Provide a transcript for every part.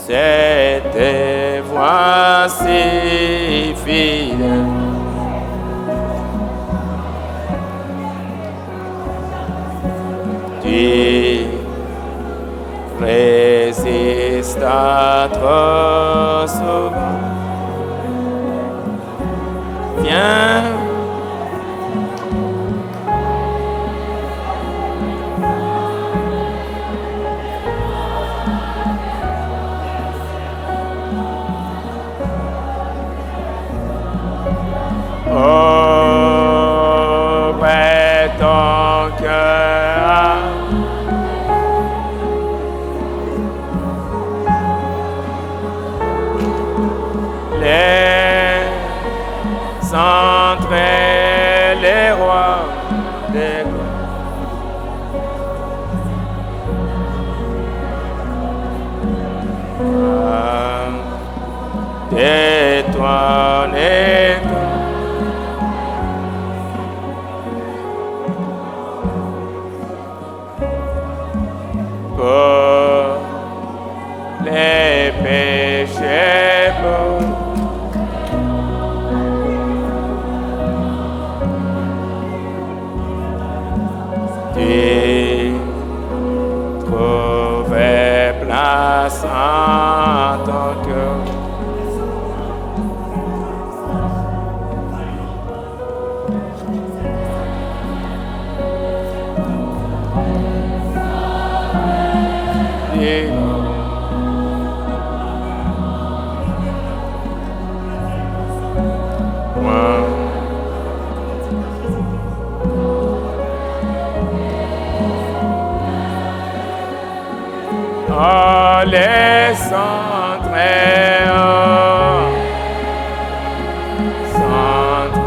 Cette voix si fidèle. Tu résistes à trop souvent. Viens. Ouvre ton cœur. Les centres et les rois des détourner. Pour les péchés pour tu trouvais place en ton cœur. Oh, les centres et centres.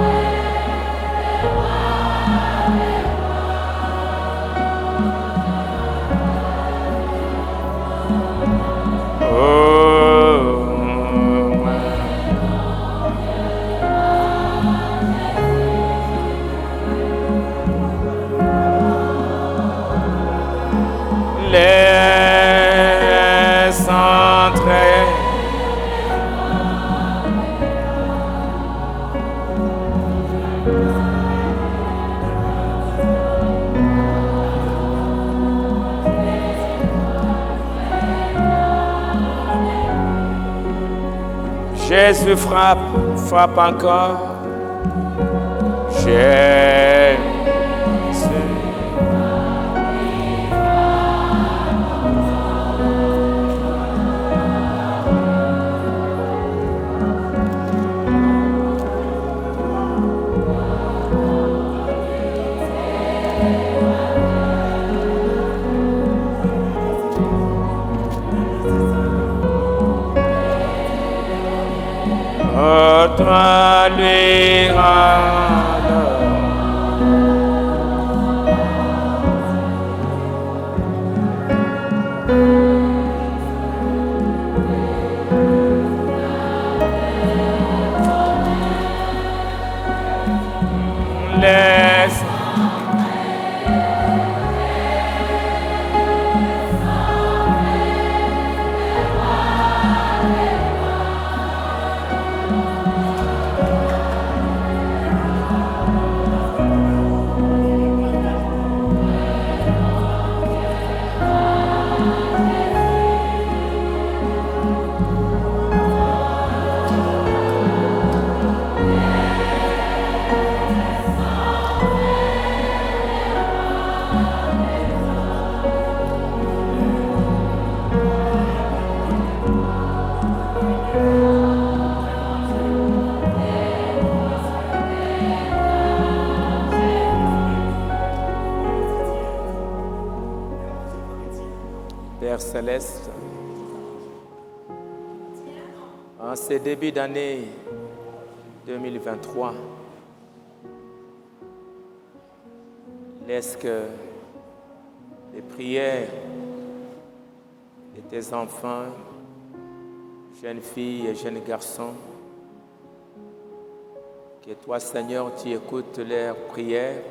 Les centres. Jésus frappe, frappe encore. Jésus. Toi lui rendre. Laisse. Père Céleste, en ce début d'année 2023, laisse que les prières de tes enfants, jeunes filles et jeunes garçons, que toi, Seigneur, tu écoutes leurs prières,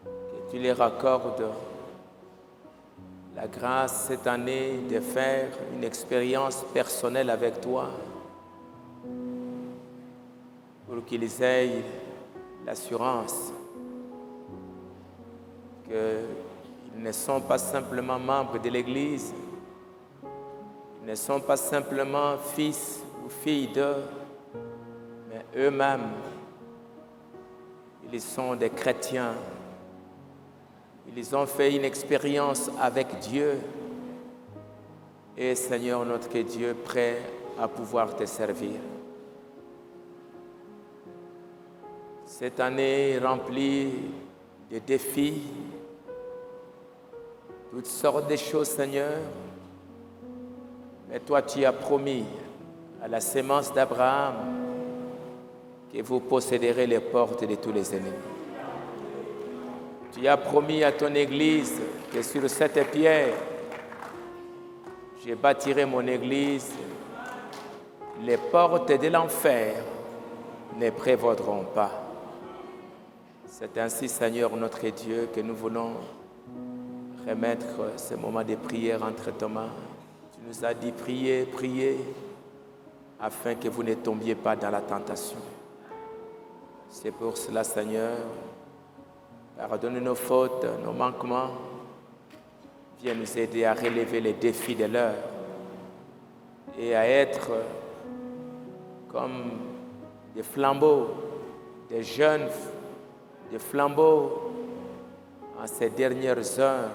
que tu leur accordes la la grâce cette année de faire une expérience personnelle avec toi pour qu'ils aient l'assurance qu'ils ne sont pas simplement membres de l'Église, ils ne sont pas simplement fils ou filles d'eux, mais eux-mêmes, ils sont des chrétiens. Ils ont fait une expérience avec Dieu et Seigneur notre Dieu, prêt à pouvoir te servir. Cette année remplie de défis, toutes sortes de choses, Seigneur, mais toi tu as promis à la sémence d'Abraham que vous posséderez les portes de tous les ennemis. Tu as promis à ton Église que sur cette pierre, je bâtirai mon Église. Les portes de l'enfer ne prévaudront pas. C'est ainsi, Seigneur notre Dieu, que nous voulons remettre ce moment de prière entre tes mains. Tu nous as dit priez, priez, afin que vous ne tombiez pas dans la tentation. C'est pour cela, Seigneur, pardonne nos fautes, nos manquements. Viens nous aider à relever les défis de l'heure et à être comme des flambeaux, des jeunes, des flambeaux en ces dernières heures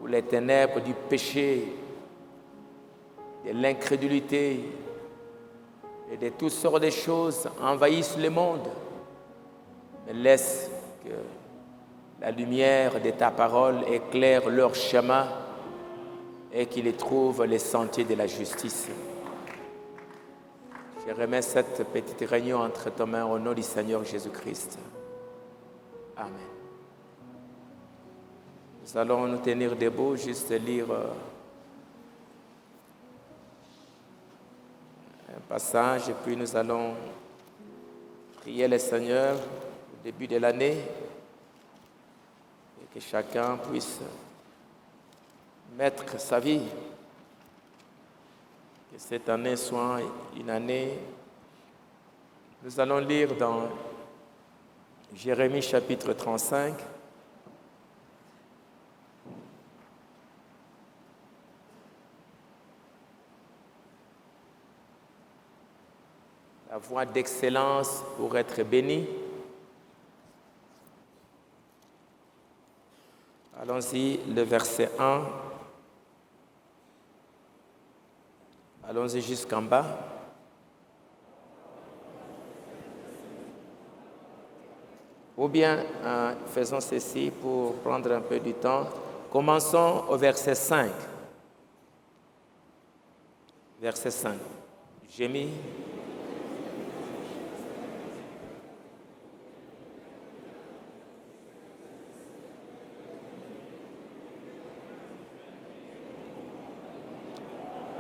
où les ténèbres du péché, de l'incrédulité et de toutes sortes de choses envahissent le monde. Mais laisse que la lumière de ta parole éclaire leur chemin et qu'ils trouvent les sentiers de la justice. Je remets cette petite réunion entre tes mains au nom du Seigneur Jésus-Christ. Amen. Nous allons nous tenir debout, juste lire un passage et puis nous allons prier le Seigneur au début de l'année. Que chacun puisse mettre sa vie, que cette année soit une année. Nous allons lire dans Jérémie chapitre 35. La voie d'excellence pour être béni. Allons-y, le verset 1. Allons-y jusqu'en bas. Ou bien, faisons ceci pour prendre un peu du temps. Commençons au verset 5. Verset 5. J'ai mis...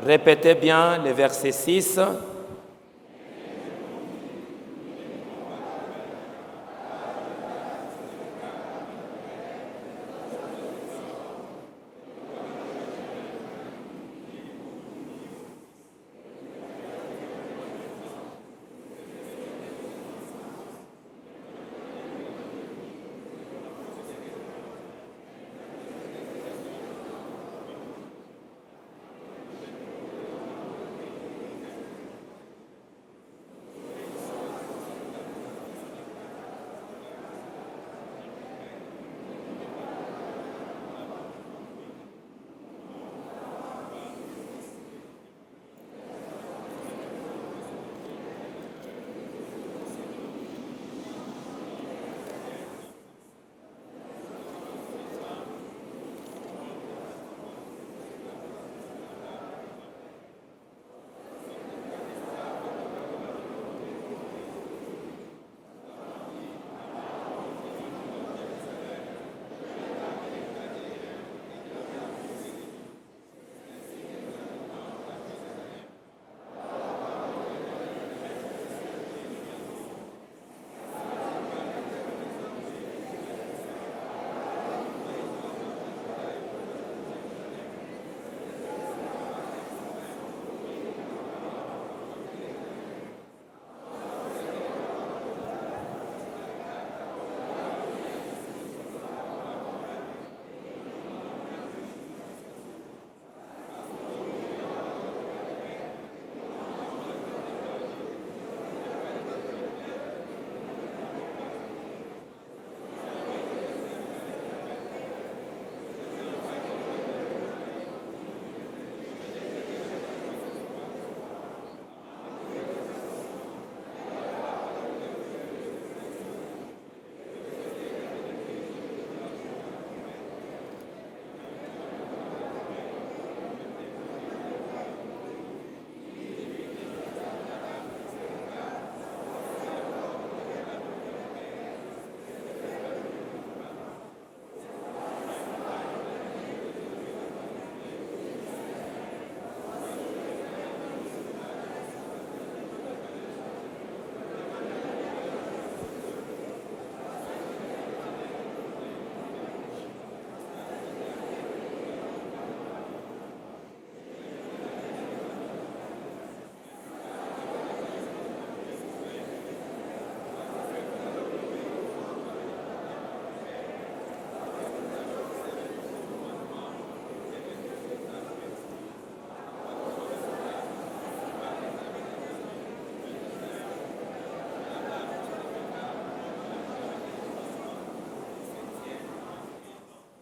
Répétez bien le verset 6.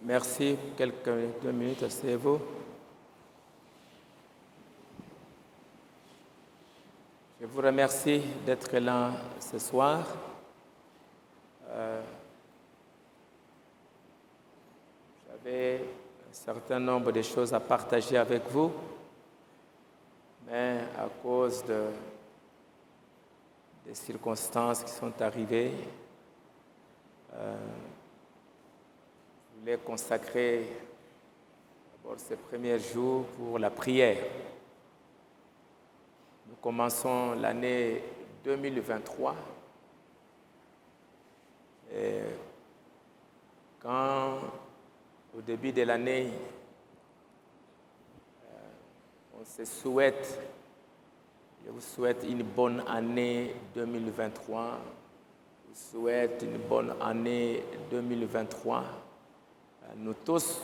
Merci. Quelques 2 minutes, asseyez-vous. Je vous remercie d'être là ce soir. J'avais un certain nombre de choses à partager avec vous, mais à cause des circonstances qui sont arrivées, je voulais consacrer d'abord ces premiers jours pour la prière. Nous commençons l'année 2023 et quand au début de l'année on se souhaite, je vous souhaite une bonne année 2023, je vous souhaite une bonne année 2023. Nous tous,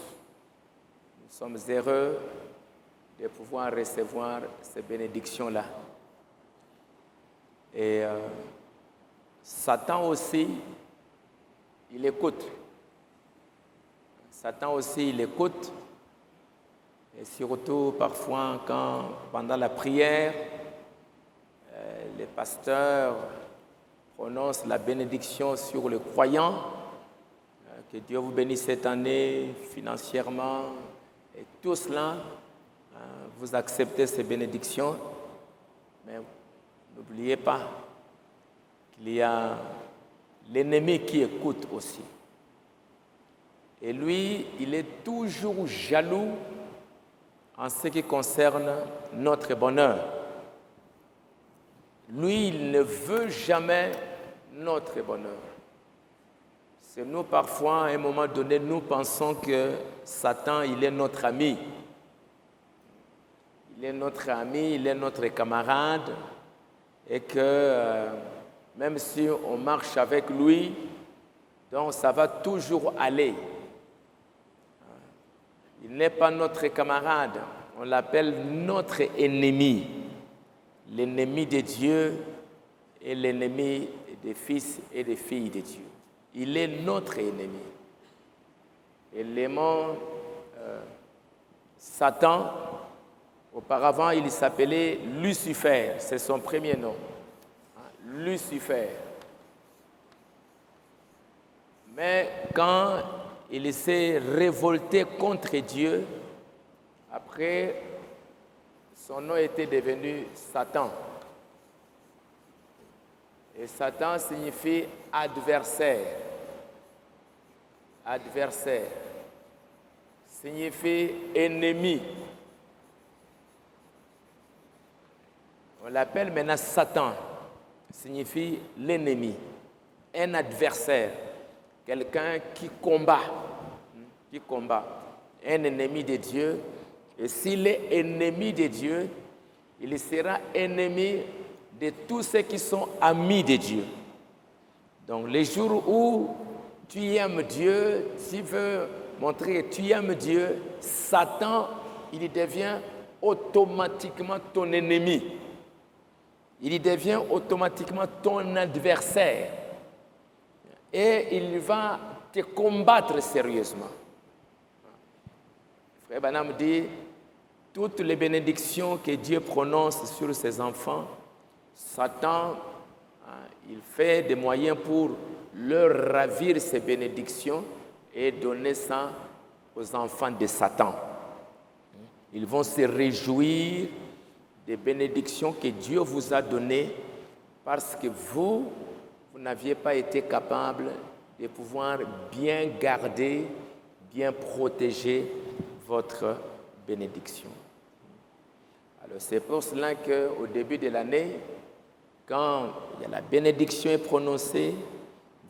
nous sommes heureux de pouvoir recevoir ces bénédictions-là. Et Satan aussi, il écoute. Satan aussi, il écoute. Et surtout, parfois, quand, pendant la prière, les pasteurs prononcent la bénédiction sur le croyant, que Dieu vous bénisse cette année financièrement, et tout cela, vous acceptez ces bénédictions, mais n'oubliez pas qu'il y a l'ennemi qui écoute aussi. Et lui, il est toujours jaloux en ce qui concerne notre bonheur. Lui, il ne veut jamais notre bonheur. C'est nous, parfois, à un moment donné, nous pensons que Satan, il est notre ami. Il est notre ami, il est notre camarade, et que même si on marche avec lui, donc ça va toujours aller. Il n'est pas notre camarade, on l'appelle notre ennemi, l'ennemi de Dieu et l'ennemi des fils et des filles de Dieu. Il est notre ennemi. Et l'aimant Satan, auparavant, il s'appelait Lucifer, c'est son premier nom. Lucifer. Mais quand il s'est révolté contre Dieu, après, son nom était devenu Satan. Et Satan signifie adversaire. Adversaire signifie ennemi. On l'appelle maintenant Satan, signifie l'ennemi, un adversaire, quelqu'un qui combat, un ennemi de Dieu. Et s'il est ennemi de Dieu, il sera ennemi de tous ceux qui sont amis de Dieu. Donc les jours où tu aimes Dieu, tu veux montrer que tu aimes Dieu, Satan, il devient automatiquement ton ennemi. Il devient automatiquement ton adversaire. Et il va te combattre sérieusement. Frère Branham dit, toutes les bénédictions que Dieu prononce sur ses enfants, Satan, il fait des moyens pour leur ravir ces bénédictions et donner ça aux enfants de Satan. Ils vont se réjouir des bénédictions que Dieu vous a données parce que vous n'aviez pas été capable de pouvoir bien garder, bien protéger votre bénédiction. Alors c'est pour cela qu'au début de l'année, quand la bénédiction est prononcée,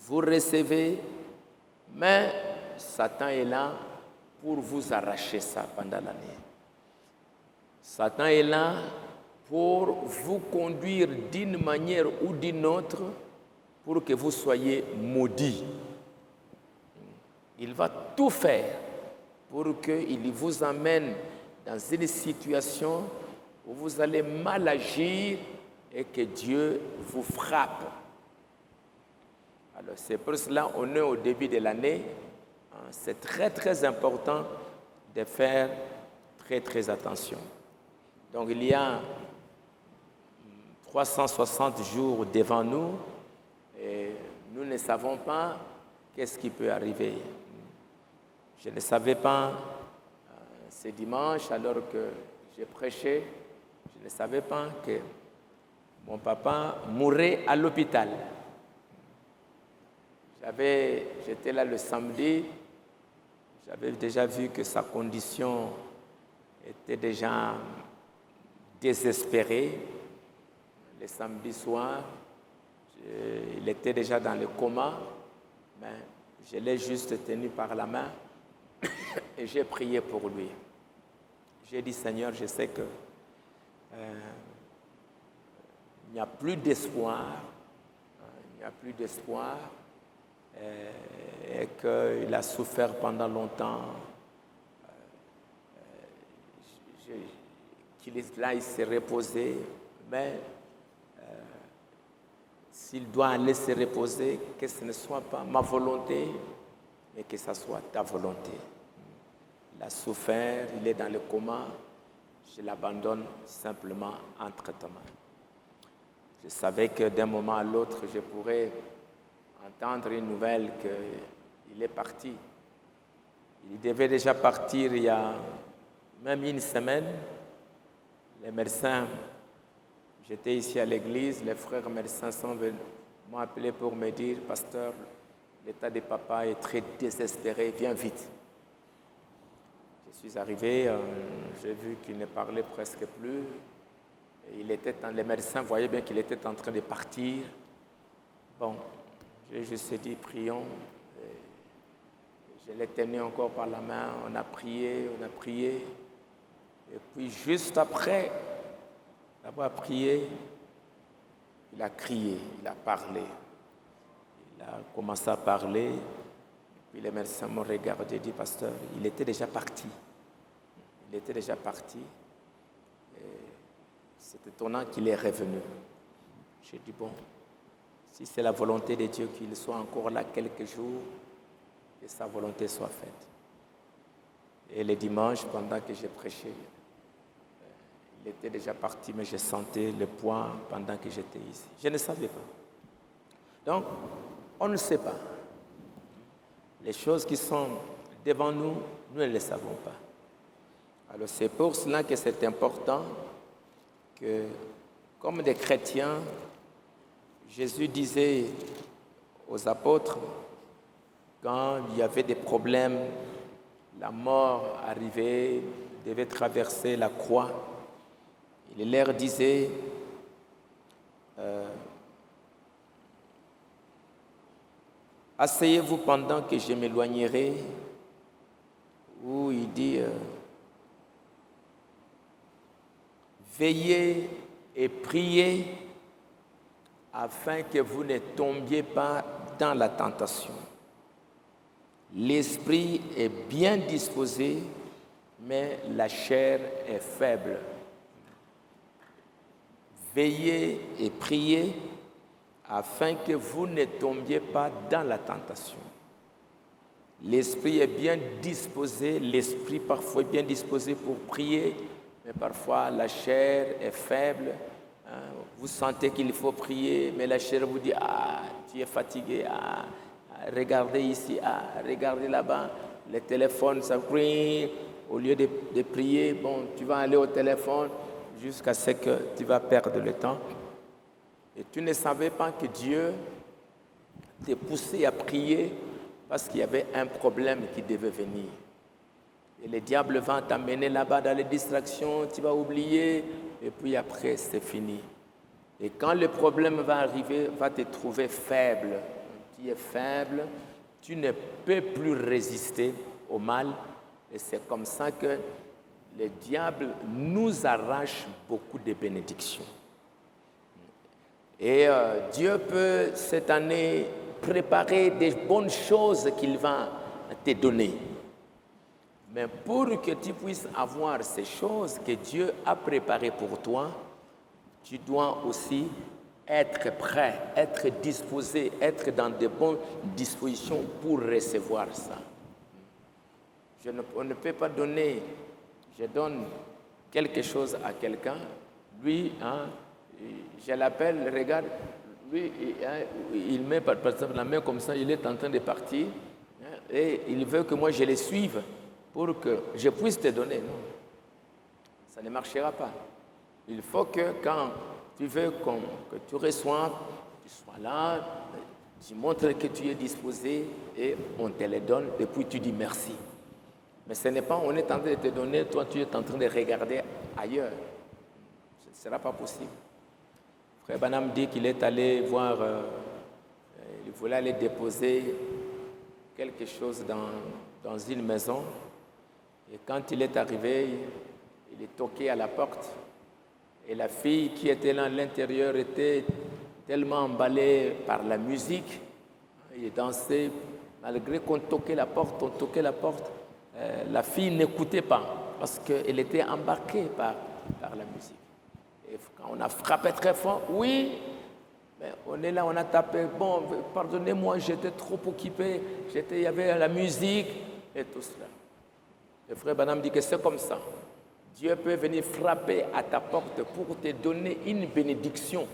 vous recevez, mais Satan est là pour vous arracher ça pendant l'année. Satan est là pour vous conduire d'une manière ou d'une autre pour que vous soyez maudits. Il va tout faire pour qu'il vous amène dans une situation où vous allez mal agir et que Dieu vous frappe. Alors c'est pour cela qu'on est au début de l'année. c'est très très important de faire très très attention. Donc il y a 360 jours devant nous et nous ne savons pas qu'est-ce qui peut arriver. Je ne savais pas ce dimanche, alors que j'ai prêché, je ne savais pas que mon papa mourait à l'hôpital. J'étais là le samedi, j'avais déjà vu que sa condition était déjà désespérée. Le samedi soir, il était déjà dans le coma, mais je l'ai juste tenu par la main et j'ai prié pour lui. J'ai dit, Seigneur, je sais que il n'y a plus d'espoir, et qu'il a souffert pendant longtemps, qu'il est là, il s'est reposé, mais s'il doit aller se reposer, que ce ne soit pas ma volonté, mais que ce soit ta volonté. Il a souffert, il est dans le coma, je l'abandonne simplement entre tes mains. Je savais que d'un moment à l'autre, je pourrais entendre une nouvelle qu'il est parti. Il devait déjà partir il y a même une semaine. Les médecins, j'étais ici à l'église, les frères médecins m'ont appelé pour me dire, pasteur, l'état de papa est très désespéré, viens vite. Je suis arrivé, j'ai vu qu'il ne parlait presque plus. Les médecins voyaient bien qu'il était en train de partir. Bon, j'ai juste dit, prions. Je l'ai tenu encore par la main, on a prié. Et puis juste après avoir prié, il a crié, il a parlé. Il a commencé à parler. Puis les médecins m'ont regardé et dit, pasteur, il était déjà parti. C'est étonnant qu'il est revenu. J'ai dit, bon, si c'est la volonté de Dieu qu'il soit encore là quelques jours, que sa volonté soit faite. Et le dimanche, pendant que j'ai prêché, il était déjà parti, mais je sentais le poids pendant que j'étais ici. Je ne savais pas. Donc, on ne sait pas. Les choses qui sont devant nous, nous ne les savons pas. Alors c'est pour cela que c'est important que, comme des chrétiens, Jésus disait aux apôtres, quand il y avait des problèmes, la mort arrivait, devait traverser la croix, il leur disait, asseyez-vous pendant que je m'éloignerai, ou il dit, veillez et priez afin que vous ne tombiez pas dans la tentation. L'esprit est bien disposé, mais la chair est faible. Veillez et priez afin que vous ne tombiez pas dans la tentation. L'esprit est bien disposé, l'esprit parfois est bien disposé pour prier, mais parfois la chair est faible. Vous sentez qu'il faut prier, mais la chair vous dit, tu es fatigué, regardez ici, regardez là-bas, le téléphone, ça crie. Au lieu de prier, bon, tu vas aller au téléphone jusqu'à ce que tu vas perdre le temps. Et tu ne savais pas que Dieu t'est poussé à prier parce qu'il y avait un problème qui devait venir. Et le diable va t'amener là-bas dans les distractions, tu vas oublier, et puis après, c'est fini. Et quand le problème va arriver, va te trouver faible. Tu es faible, tu ne peux plus résister au mal. Et c'est comme ça que le diable nous arrache beaucoup de bénédictions. Et Dieu peut, cette année, préparer des bonnes choses qu'il va te donner. Mais pour que tu puisses avoir ces choses que Dieu a préparées pour toi, tu dois aussi être prêt, être disposé, être dans de bonnes dispositions pour recevoir ça. On ne peut pas donner, je donne quelque chose à quelqu'un, lui, je l'appelle, regarde, lui, il met par exemple la main comme ça, il est en train de partir, et il veut que moi je le suive pour que je puisse te donner. Non, ça ne marchera pas. Il faut que quand tu veux que tu reçoives, tu sois là, tu montres que tu es disposé et on te les donne et puis tu dis merci. Mais ce n'est pas on est en train de te donner, toi tu es en train de regarder ailleurs. Ce ne sera pas possible. Frère Branham dit qu'il est allé voir, il voulait aller déposer quelque chose dans une maison. Et quand il est arrivé, il est toqué à la porte. Et la fille qui était là à l'intérieur était tellement emballée par la musique. Il dansait, malgré qu'on toquait la porte, la fille n'écoutait pas parce qu'elle était embarquée par la musique. Et quand on a frappé très fort, oui, mais on est là, on a tapé, bon, pardonnez-moi, j'étais trop occupé, il y avait la musique et tout cela. Le frère Branham dit que c'est comme ça. Dieu peut venir frapper à ta porte pour te donner une bénédiction.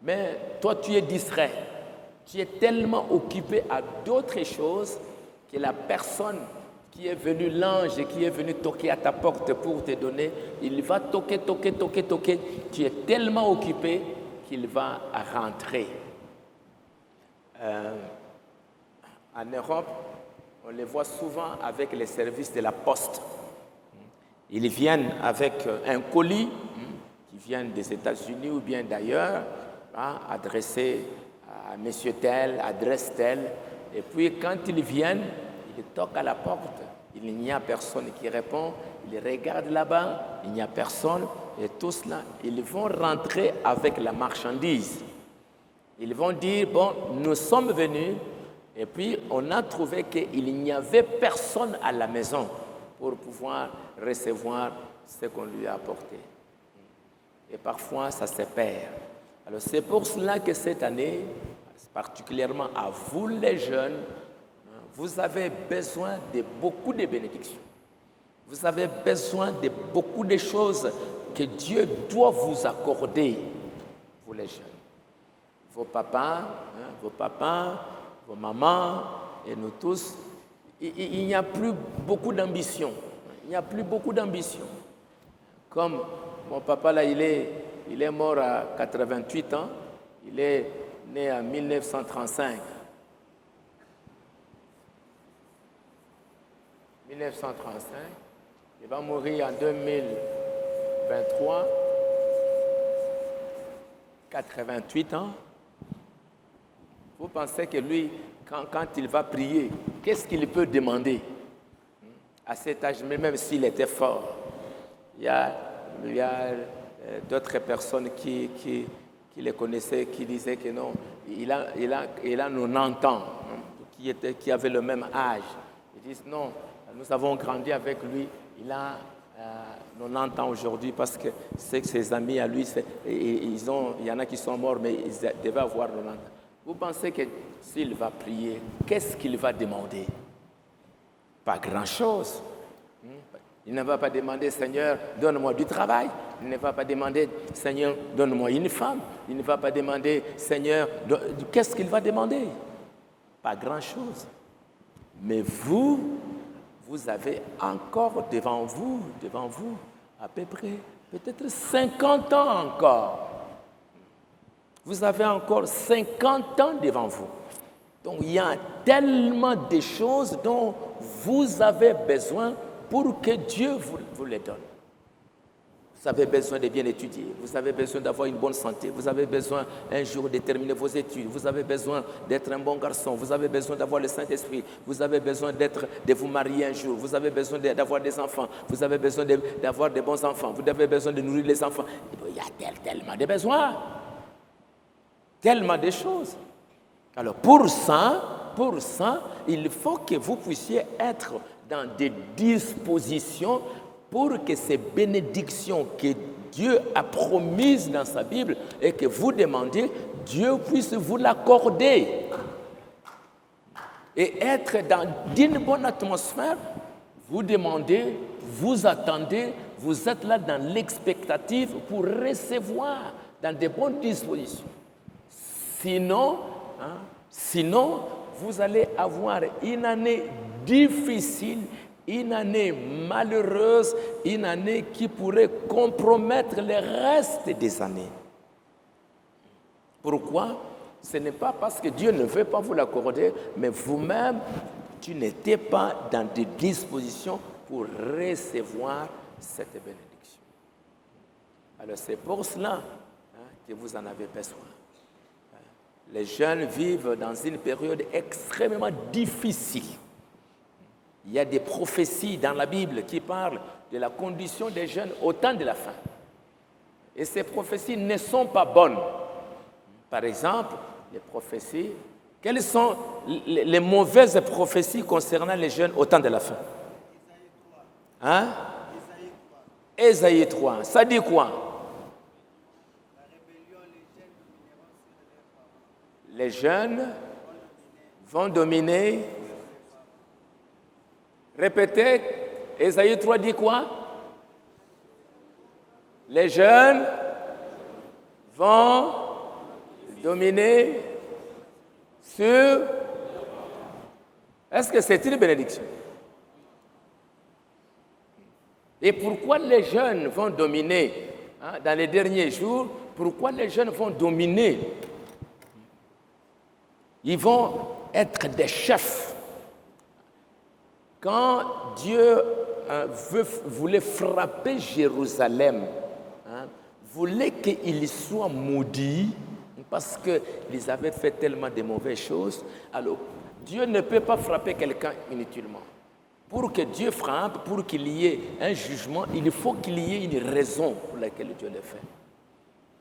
Mais toi, tu es distrait. Tu es tellement occupé à d'autres choses que la personne qui est venue, l'ange qui est venu toquer à ta porte pour te donner, il va toquer. Tu es tellement occupé qu'il va rentrer. En Europe, on les voit souvent avec les services de la poste. Ils viennent avec un colis qui vient des États-Unis ou bien d'ailleurs, adressé à monsieur tel, adresse telle. Et puis quand ils viennent, ils toquent à la porte. Il n'y a personne qui répond. Ils regardent là-bas, il n'y a personne. Et tout cela, ils vont rentrer avec la marchandise. Ils vont dire, bon, nous sommes venus et puis on a trouvé qu'il n'y avait personne à la maison pour pouvoir recevoir ce qu'on lui a apporté. Et parfois, ça se perd. Alors, c'est pour cela que cette année, particulièrement à vous les jeunes, vous avez besoin de beaucoup de bénédictions. Vous avez besoin de beaucoup de choses que Dieu doit vous accorder, vous les jeunes. Vos papas, vos mamans et nous tous, il n'y a plus beaucoup d'ambition. Il n'y a plus beaucoup d'ambition. Comme mon papa, là, il est mort à 88 ans. Il est né en 1935. 1935. Il va mourir en 2023. 88 ans. Vous pensez que lui, quand il va prier, qu'est-ce qu'il peut demander? À cet âge, même s'il était fort, il y a d'autres personnes qui le connaissaient, qui disaient que non, il a 90 ans, qui avaient le même âge. Ils disent non, nous avons grandi avec lui, il a 90 ans aujourd'hui parce que c'est que ses amis à lui, il y en a qui sont morts, mais ils devaient avoir 90 ans. Vous pensez que s'il va prier, qu'est-ce qu'il va demander? Pas grand-chose. Il ne va pas demander, Seigneur, donne-moi du travail. Il ne va pas demander, Seigneur, donne-moi une femme. Il ne va pas demander, Seigneur, qu'est-ce qu'il va demander? Pas grand-chose. Mais vous avez encore devant vous, à peu près, peut-être 50 ans encore. Vous avez encore 50 ans devant vous. Donc, il y a tellement de choses dont vous avez besoin pour que Dieu vous les donne. Vous avez besoin de bien étudier. Vous avez besoin d'avoir une bonne santé. Vous avez besoin un jour de terminer vos études. Vous avez besoin d'être un bon garçon. Vous avez besoin d'avoir le Saint-Esprit. Vous avez besoin de vous marier un jour. Vous avez besoin d'avoir des enfants. Vous avez besoin d'avoir des bons enfants. Vous avez besoin de nourrir les enfants. Il y a tellement de besoins. Tellement de choses. Alors pour ça, il faut que vous puissiez être dans des dispositions pour que ces bénédictions que Dieu a promises dans sa Bible et que vous demandez, Dieu puisse vous l'accorder. Et être dans une bonne atmosphère Vous demandez, vous attendez, vous êtes là dans l'expectative pour recevoir dans de bonnes dispositions. Sinon, vous allez avoir une année difficile, une année malheureuse, une année qui pourrait compromettre le reste des années. Pourquoi? Ce n'est pas parce que Dieu ne veut pas vous l'accorder, mais vous-même, tu n'étais pas dans des dispositions pour recevoir cette bénédiction. Alors c'est pour cela que vous en avez besoin. Les jeunes vivent dans une période extrêmement difficile. Il y a des prophéties dans la Bible qui parlent de la condition des jeunes au temps de la fin. Et ces prophéties ne sont pas bonnes. Par exemple, les prophéties, quelles sont les mauvaises prophéties concernant les jeunes au temps de la fin? Ésaïe 3. Ça dit quoi? Les jeunes vont dominer. Répétez, Ésaïe 3 dit quoi? Les jeunes vont dominer sur... Est-ce que c'est une bénédiction? Et pourquoi les jeunes vont dominer dans les derniers jours? Pourquoi les jeunes vont dominer? Ils vont être des chefs. Quand Dieu voulait frapper Jérusalem, voulait qu'il soit maudit, parce qu'ils avaient fait tellement de mauvaises choses, alors Dieu ne peut pas frapper quelqu'un inutilement. Pour que Dieu frappe, pour qu'il y ait un jugement, il faut qu'il y ait une raison pour laquelle Dieu le fait.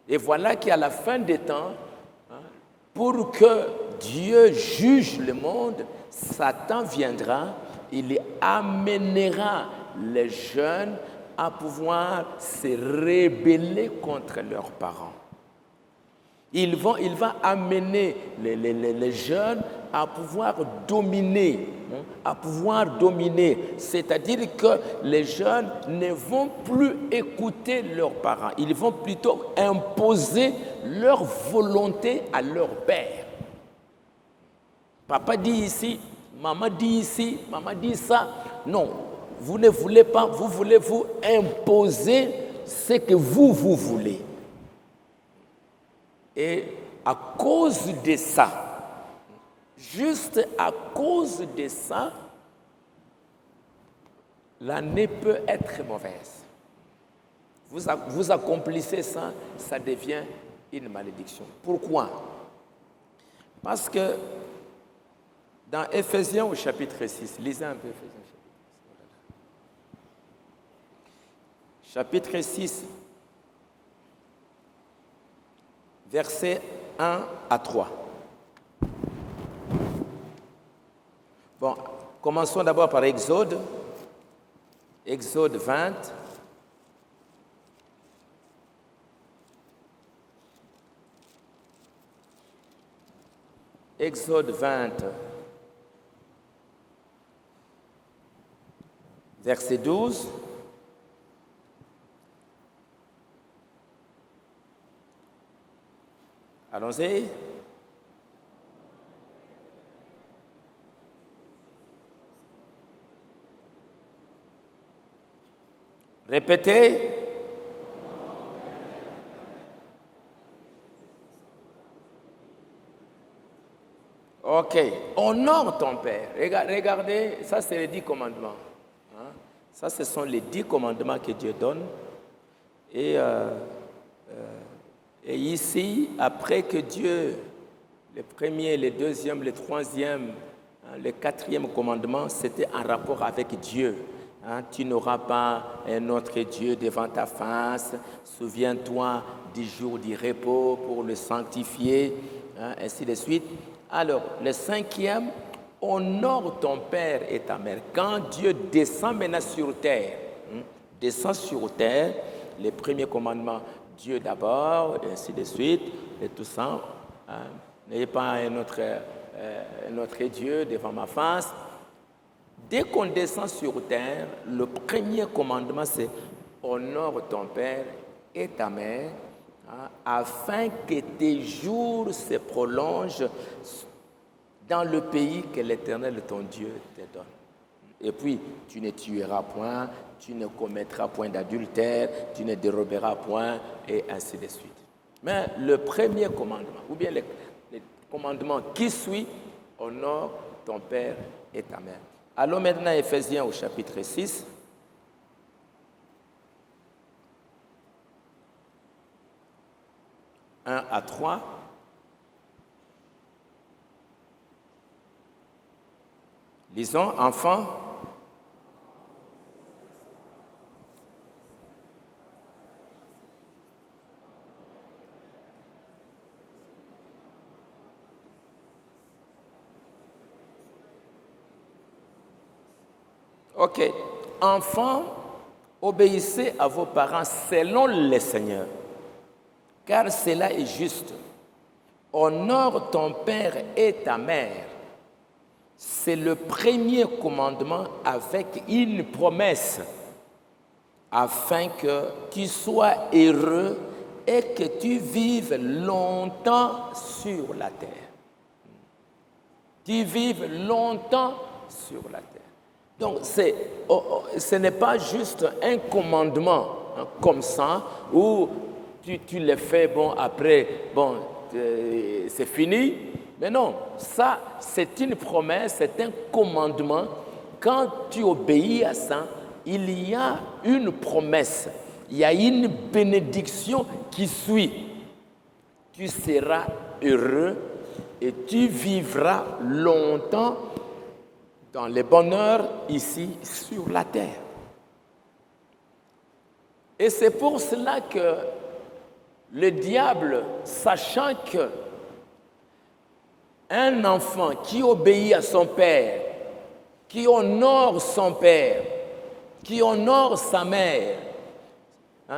Et voilà qu'à la fin des temps, pour que Dieu juge le monde, Satan viendra, il amènera les jeunes à pouvoir se rebeller contre leurs parents. Il va amener les jeunes à pouvoir dominer, c'est-à-dire que les jeunes ne vont plus écouter leurs parents, ils vont plutôt imposer leur volonté à leur père. Papa dit ici, maman dit ça. Non, vous ne voulez pas, vous voulez vous imposer ce que vous voulez. Et à cause de ça, juste à cause de ça, l'année peut être mauvaise. Vous accomplissez ça, ça devient une malédiction. Pourquoi? Parce que dans Éphésiens au chapitre 6, lisez un peu Éphésiens chapitre 6, versets 1 à 3. Bon, commençons d'abord par Exode. Exode 20. Exode 20, verset 12. Allons-y. Répétez. Ok. Honore ton père. Regardez, ça c'est les 10 commandements. Ça, ce sont les 10 commandements que Dieu donne. Et ici, après que Dieu, le premier, le deuxième, le troisième, le quatrième commandement, c'était en rapport avec Dieu. Tu n'auras pas un autre Dieu devant ta face. Souviens-toi du jour du repos pour le sanctifier, ainsi de suite. Alors, le cinquième, honore ton père et ta mère. Quand Dieu descend maintenant sur terre, les premiers commandements, Dieu d'abord, et ainsi de suite, et tout ça. N'ayez pas un autre Dieu devant ma face. Dès qu'on descend sur terre, le premier commandement, c'est « honore ton père et ta mère, afin que tes jours se prolongent dans le pays que l'Éternel, ton Dieu, te donne. » Et puis, tu ne tueras point, tu ne commettras point d'adultère, tu ne déroberas point, et ainsi de suite. Mais le premier commandement, ou bien le commandement qui suit, honore ton père et ta mère. Allons maintenant à Éphésiens au chapitre 6. « 1 à 3. Lisons, enfants. Ok. Enfants, obéissez à vos parents selon le Seigneur, car cela est juste. Honore ton père et ta mère. C'est le premier commandement avec une promesse, afin que tu sois heureux et que tu vives longtemps sur la terre. Tu vives longtemps sur la terre. Donc, ce n'est pas juste un commandement comme ça, où tu le fais, bon, après, bon, c'est fini. Mais non, ça, c'est une promesse, c'est un commandement. Quand tu obéis à ça, il y a une promesse, il y a une bénédiction qui suit. Tu seras heureux et tu vivras longtemps dans le bonheur ici sur la terre. Et c'est pour cela que le diable, sachant que un enfant qui obéit à son père, qui honore son père, qui honore sa mère,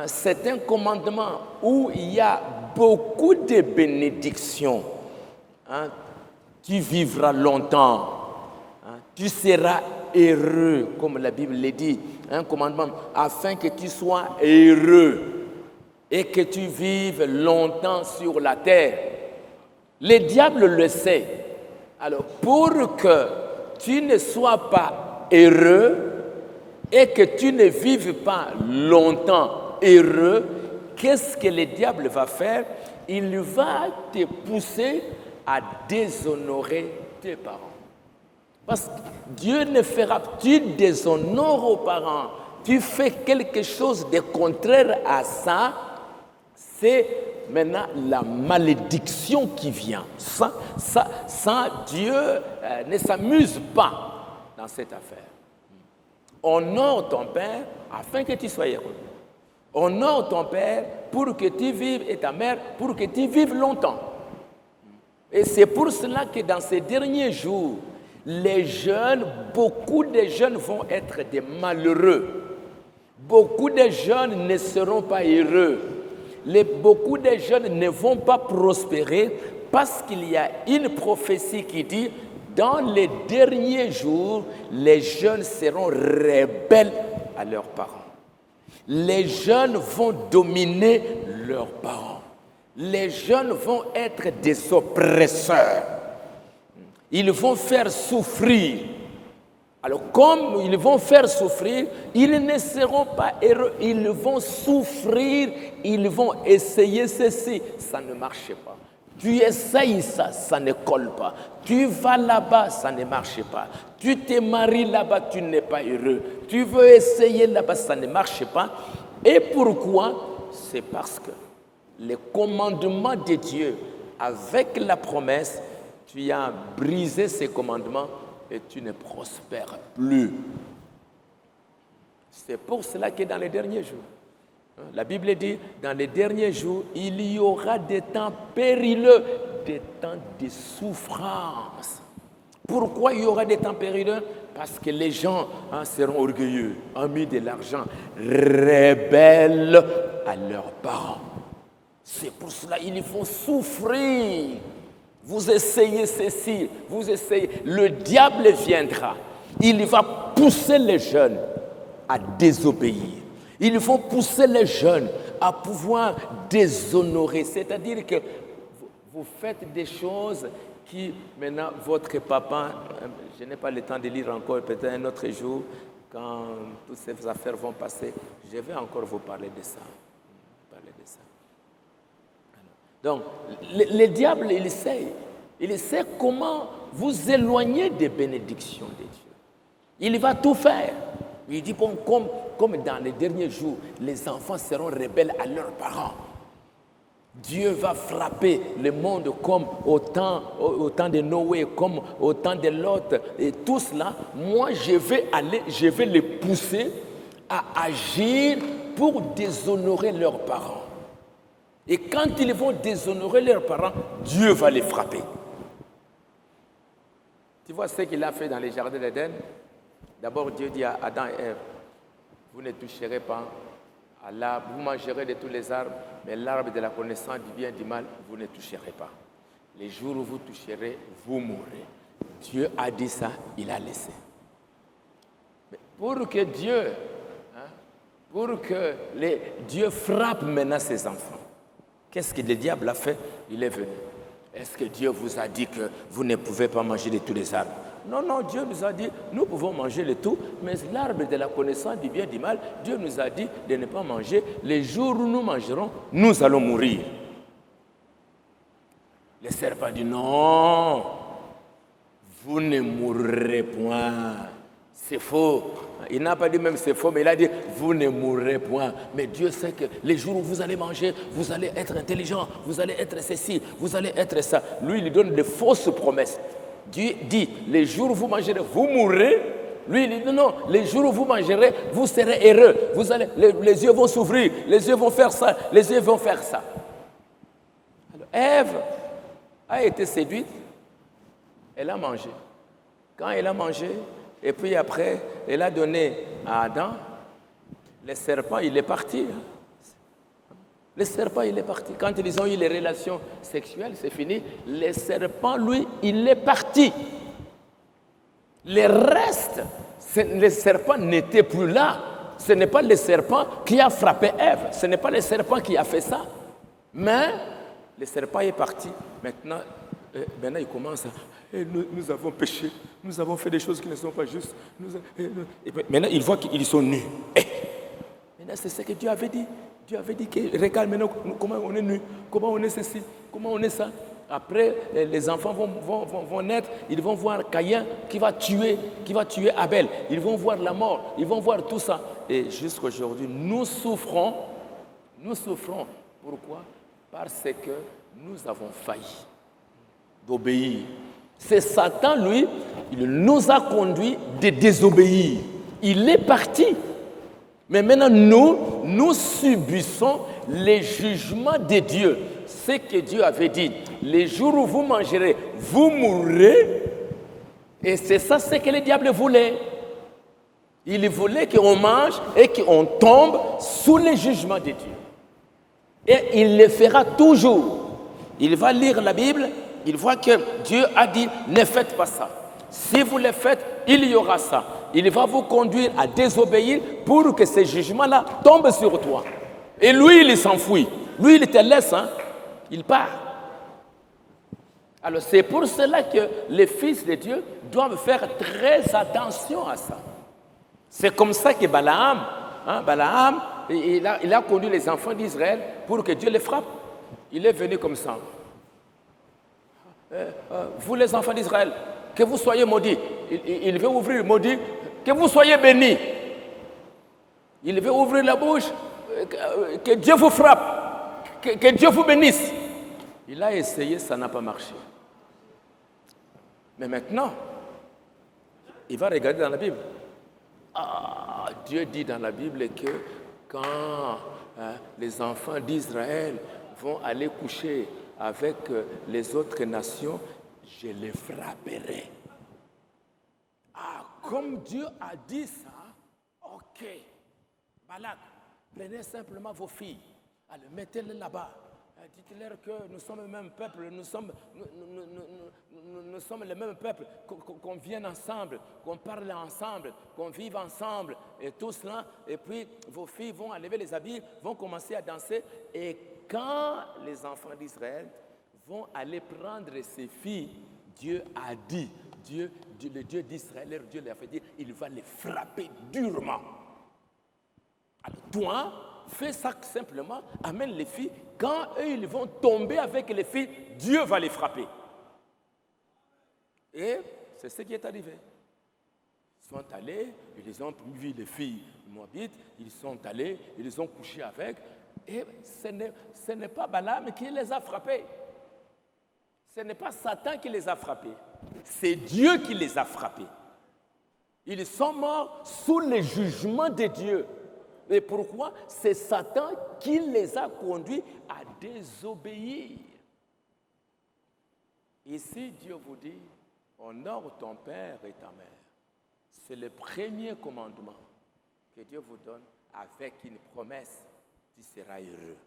c'est un commandement où il y a beaucoup de bénédictions. Tu vivras longtemps. Tu seras heureux, comme la Bible le dit, un commandement, afin que tu sois heureux et que tu vives longtemps sur la terre. Le diable le sait. Alors, pour que tu ne sois pas heureux et que tu ne vives pas longtemps heureux, qu'est-ce que le diable va faire? Il va te pousser à déshonorer tes parents. Parce que Dieu ne fera, tu déshonores aux parents, tu fais quelque chose de contraire à ça, c'est maintenant la malédiction qui vient. Ça Dieu ne s'amuse pas dans cette affaire. Honore ton père afin que tu sois heureux. Honore ton père pour que tu vives et ta mère pour que tu vives longtemps. Et c'est pour cela que dans ces derniers jours, les jeunes, beaucoup de jeunes vont être des malheureux. Beaucoup de jeunes ne seront pas heureux. Beaucoup de jeunes ne vont pas prospérer parce qu'il y a une prophétie qui dit dans les derniers jours, les jeunes seront rebelles à leurs parents. Les jeunes vont dominer leurs parents. Les jeunes vont être des oppresseurs. Ils vont faire souffrir. Alors, comme ils vont faire souffrir, ils ne seront pas heureux. Ils vont souffrir, ils vont essayer ceci. Ça ne marche pas. Tu essayes ça, ça ne colle pas. Tu vas là-bas, ça ne marche pas. Tu te maries là-bas, tu n'es pas heureux. Tu veux essayer là-bas, ça ne marche pas. Et pourquoi? C'est parce que les commandements de Dieu, avec la promesse, tu as brisé ces commandements et tu ne prospères plus. C'est pour cela que dans les derniers jours, la Bible dit, dans les derniers jours, il y aura des temps périlleux, des temps de souffrance. Pourquoi il y aura des temps périlleux? Parce que les gens seront orgueilleux, amis de l'argent, rebelles à leurs parents. C'est pour cela qu'ils vont souffrir. Vous essayez ceci, vous essayez. Le diable viendra il va pousser les jeunes à désobéir. Ils vont pousser les jeunes à pouvoir déshonorer. C'est-à-dire que vous faites des choses qui, maintenant, votre papa, je n'ai pas le temps de lire encore, peut-être un autre jour, quand toutes ces affaires vont passer, je vais encore vous parler de ça. Donc, le diable, il sait comment vous éloigner des bénédictions de Dieu. Il va tout faire. Il dit, bon, comme dans les derniers jours, les enfants seront rebelles à leurs parents. Dieu va frapper le monde comme au temps de Noé, comme au temps de Lot. Et tout cela, moi, je vais les pousser à agir pour déshonorer leurs parents. Et quand ils vont déshonorer leurs parents, Dieu va les frapper. Tu vois ce qu'il a fait dans les jardins d'Éden? D'abord, Dieu dit à Adam et Ève, vous ne toucherez pas à l'arbre, vous mangerez de tous les arbres, mais l'arbre de la connaissance du bien et du mal, vous ne toucherez pas. Les jours où vous toucherez, vous mourrez. Dieu a dit ça, il a laissé. Mais pour que Dieu frappe maintenant ses enfants, qu'est-ce que le diable a fait? Il est venu. Est-ce que Dieu vous a dit que vous ne pouvez pas manger de tous les arbres? Non, non, Dieu nous a dit, nous pouvons manger de tout, mais l'arbre de la connaissance du bien et du mal, Dieu nous a dit de ne pas manger. Les jours où nous mangerons, nous allons mourir. Le serpent dit, non, vous ne mourrez point. C'est faux. Il n'a pas dit même c'est faux, mais il a dit, vous ne mourrez point. Mais Dieu sait que les jours où vous allez manger, vous allez être intelligent, vous allez être ceci, vous allez être ça. Lui, il lui donne de fausses promesses. Dieu dit, les jours où vous mangerez, vous mourrez. Lui, il dit, non, non, les jours où vous mangerez, vous serez heureux. Vous allez, les yeux vont s'ouvrir, les yeux vont faire ça, les yeux vont faire ça. Alors, Ève a été séduite, elle a mangé. Quand elle a mangé, et puis après, elle a donné à Adam, le serpent, il est parti. Le serpent, il est parti. Quand ils ont eu les relations sexuelles, c'est fini. Le serpent, lui, il est parti. Le reste, le serpent n'était plus là. Ce n'est pas le serpent qui a frappé Ève. Ce n'est pas le serpent qui a fait ça. Mais le serpent est parti. Maintenant il commence à... Nous avons péché. Nous avons fait des choses qui ne sont pas justes. Et maintenant, il voit qu'ils sont nus. Maintenant, c'est ce que Dieu avait dit. Dieu avait dit que regarde maintenant comment on est nus, comment on est ceci, comment on est ça. Après, les enfants vont naître, ils vont voir Caïn qui va tuer Abel. Ils vont voir la mort, ils vont voir tout ça. Et jusqu'à aujourd'hui, nous souffrons. Pourquoi? Parce que nous avons failli d'obéir. C'est Satan, lui, il nous a conduits de désobéir. Il est parti. Mais maintenant, nous subissons les jugements de Dieu. Ce que Dieu avait dit, les jours où vous mangerez, vous mourrez. Et c'est ça ce que le diable voulait. Il voulait qu'on mange et qu'on tombe sous les jugements de Dieu. Et il le fera toujours. Il va lire la Bible, il voit que Dieu a dit, ne faites pas ça. Si vous le faites, il y aura ça. Il va vous conduire à désobéir pour que ces jugements-là tombent sur toi. Et lui, il s'enfuit. Lui, il te laisse, il part. Alors, c'est pour cela que les fils de Dieu doivent faire très attention à ça. C'est comme ça que Balaam, il a conduit les enfants d'Israël pour que Dieu les frappe. Il est venu comme ça. Vous les enfants d'Israël, que vous soyez maudits. Il veut ouvrir le maudit, que vous soyez bénis. Il veut ouvrir la bouche, que Dieu vous frappe, que Dieu vous bénisse. Il a essayé, ça n'a pas marché. Mais maintenant, il va regarder dans la Bible. Dieu dit dans la Bible que quand les enfants d'Israël vont aller coucher avec les autres nations, je les frapperai. Comme Dieu a dit ça, ok. Balak, prenez simplement vos filles, allez, mettez-les là-bas. Dites-leur que nous sommes le même peuple, nous sommes le même peuple, qu'on vienne ensemble, qu'on parle ensemble, qu'on vive ensemble, et tout cela. Et puis, vos filles vont enlever les habits, vont commencer à danser. Et quand les enfants d'Israël vont aller prendre ces filles, Dieu a dit, le Dieu d'Israël, leur Dieu leur a fait dire, il va les frapper durement. Alors toi, fais ça simplement, amène les filles. Quand eux, ils vont tomber avec les filles, Dieu va les frapper. Et c'est ce qui est arrivé. Ils sont allés, ils ont vu les filles moabites, ils sont allés, ils ont couché avec. Et ce n'est pas Balaam qui les a frappés. Ce n'est pas Satan qui les a frappés. C'est Dieu qui les a frappés. Ils sont morts sous le jugement de Dieu. Et pourquoi? C'est Satan qui les a conduits à désobéir. Ici, Dieu vous dit, honore ton père et ta mère. C'est le premier commandement que Dieu vous donne avec une promesse, tu seras heureux.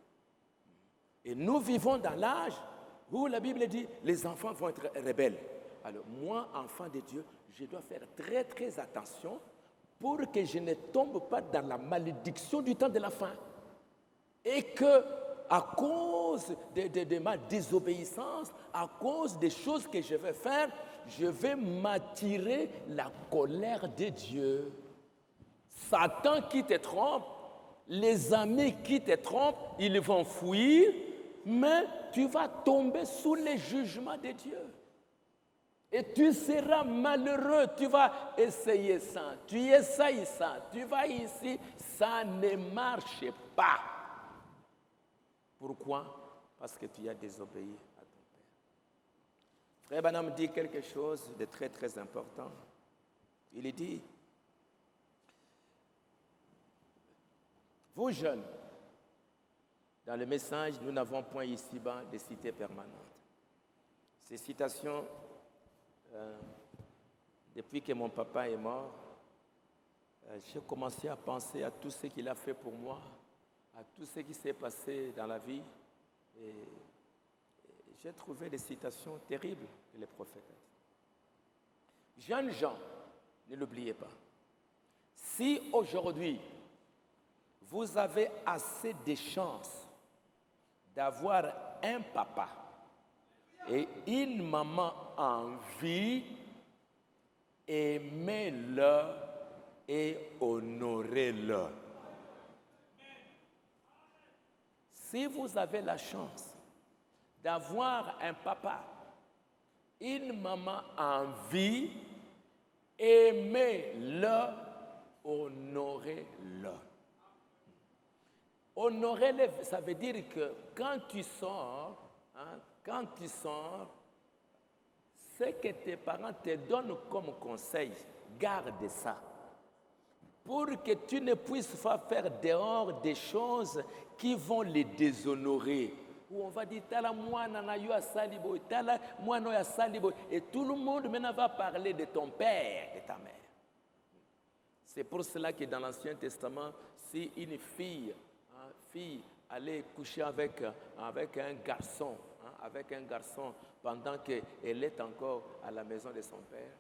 Et nous vivons dans l'âge où la Bible dit, les enfants vont être rebelles. Alors moi, enfant de Dieu, je dois faire très très attention pour que je ne tombe pas dans la malédiction du temps de la fin. Et que, à cause de ma désobéissance, à cause des choses que je vais faire, je vais m'attirer la colère de Dieu. Satan qui te trompe, les amis qui te trompent, ils vont fuir, mais tu vas tomber sous les jugements de Dieu. Et tu seras malheureux, tu vas essayer ça, tu essayes ça, tu vas ici, ça ne marche pas. Pourquoi? Parce que tu as désobéi à ton père. Frère Branham dit quelque chose de très très important. Il dit, vous jeunes, dans le message, nous n'avons point ici-bas de cité permanente. Ces citations, depuis que mon papa est mort, j'ai commencé à penser à tout ce qu'il a fait pour moi, à tout ce qui s'est passé dans la vie. Et j'ai trouvé des citations terribles que les prophètes ont dit. Jeunes gens, ne l'oubliez pas. Si aujourd'hui, vous avez assez de chance d'avoir un papa et une maman en vie, aimez-le et honorez-le. Si vous avez la chance d'avoir un papa, une maman en vie, aimez-le, honorez-le. Honorer-le, ça veut dire que quand tu sors, ce que tes parents te donnent comme conseil, garde ça. Pour que tu ne puisses pas faire dehors des choses qui vont les déshonorer. Où on va dire, tala mwana na yo asalibo, tala mwana ya salibo, et tout le monde maintenant va parler de ton père et ta mère. C'est pour cela que dans l'Ancien Testament, si une fille allait coucher avec un garçon, pendant qu'elle est encore à la maison de son père,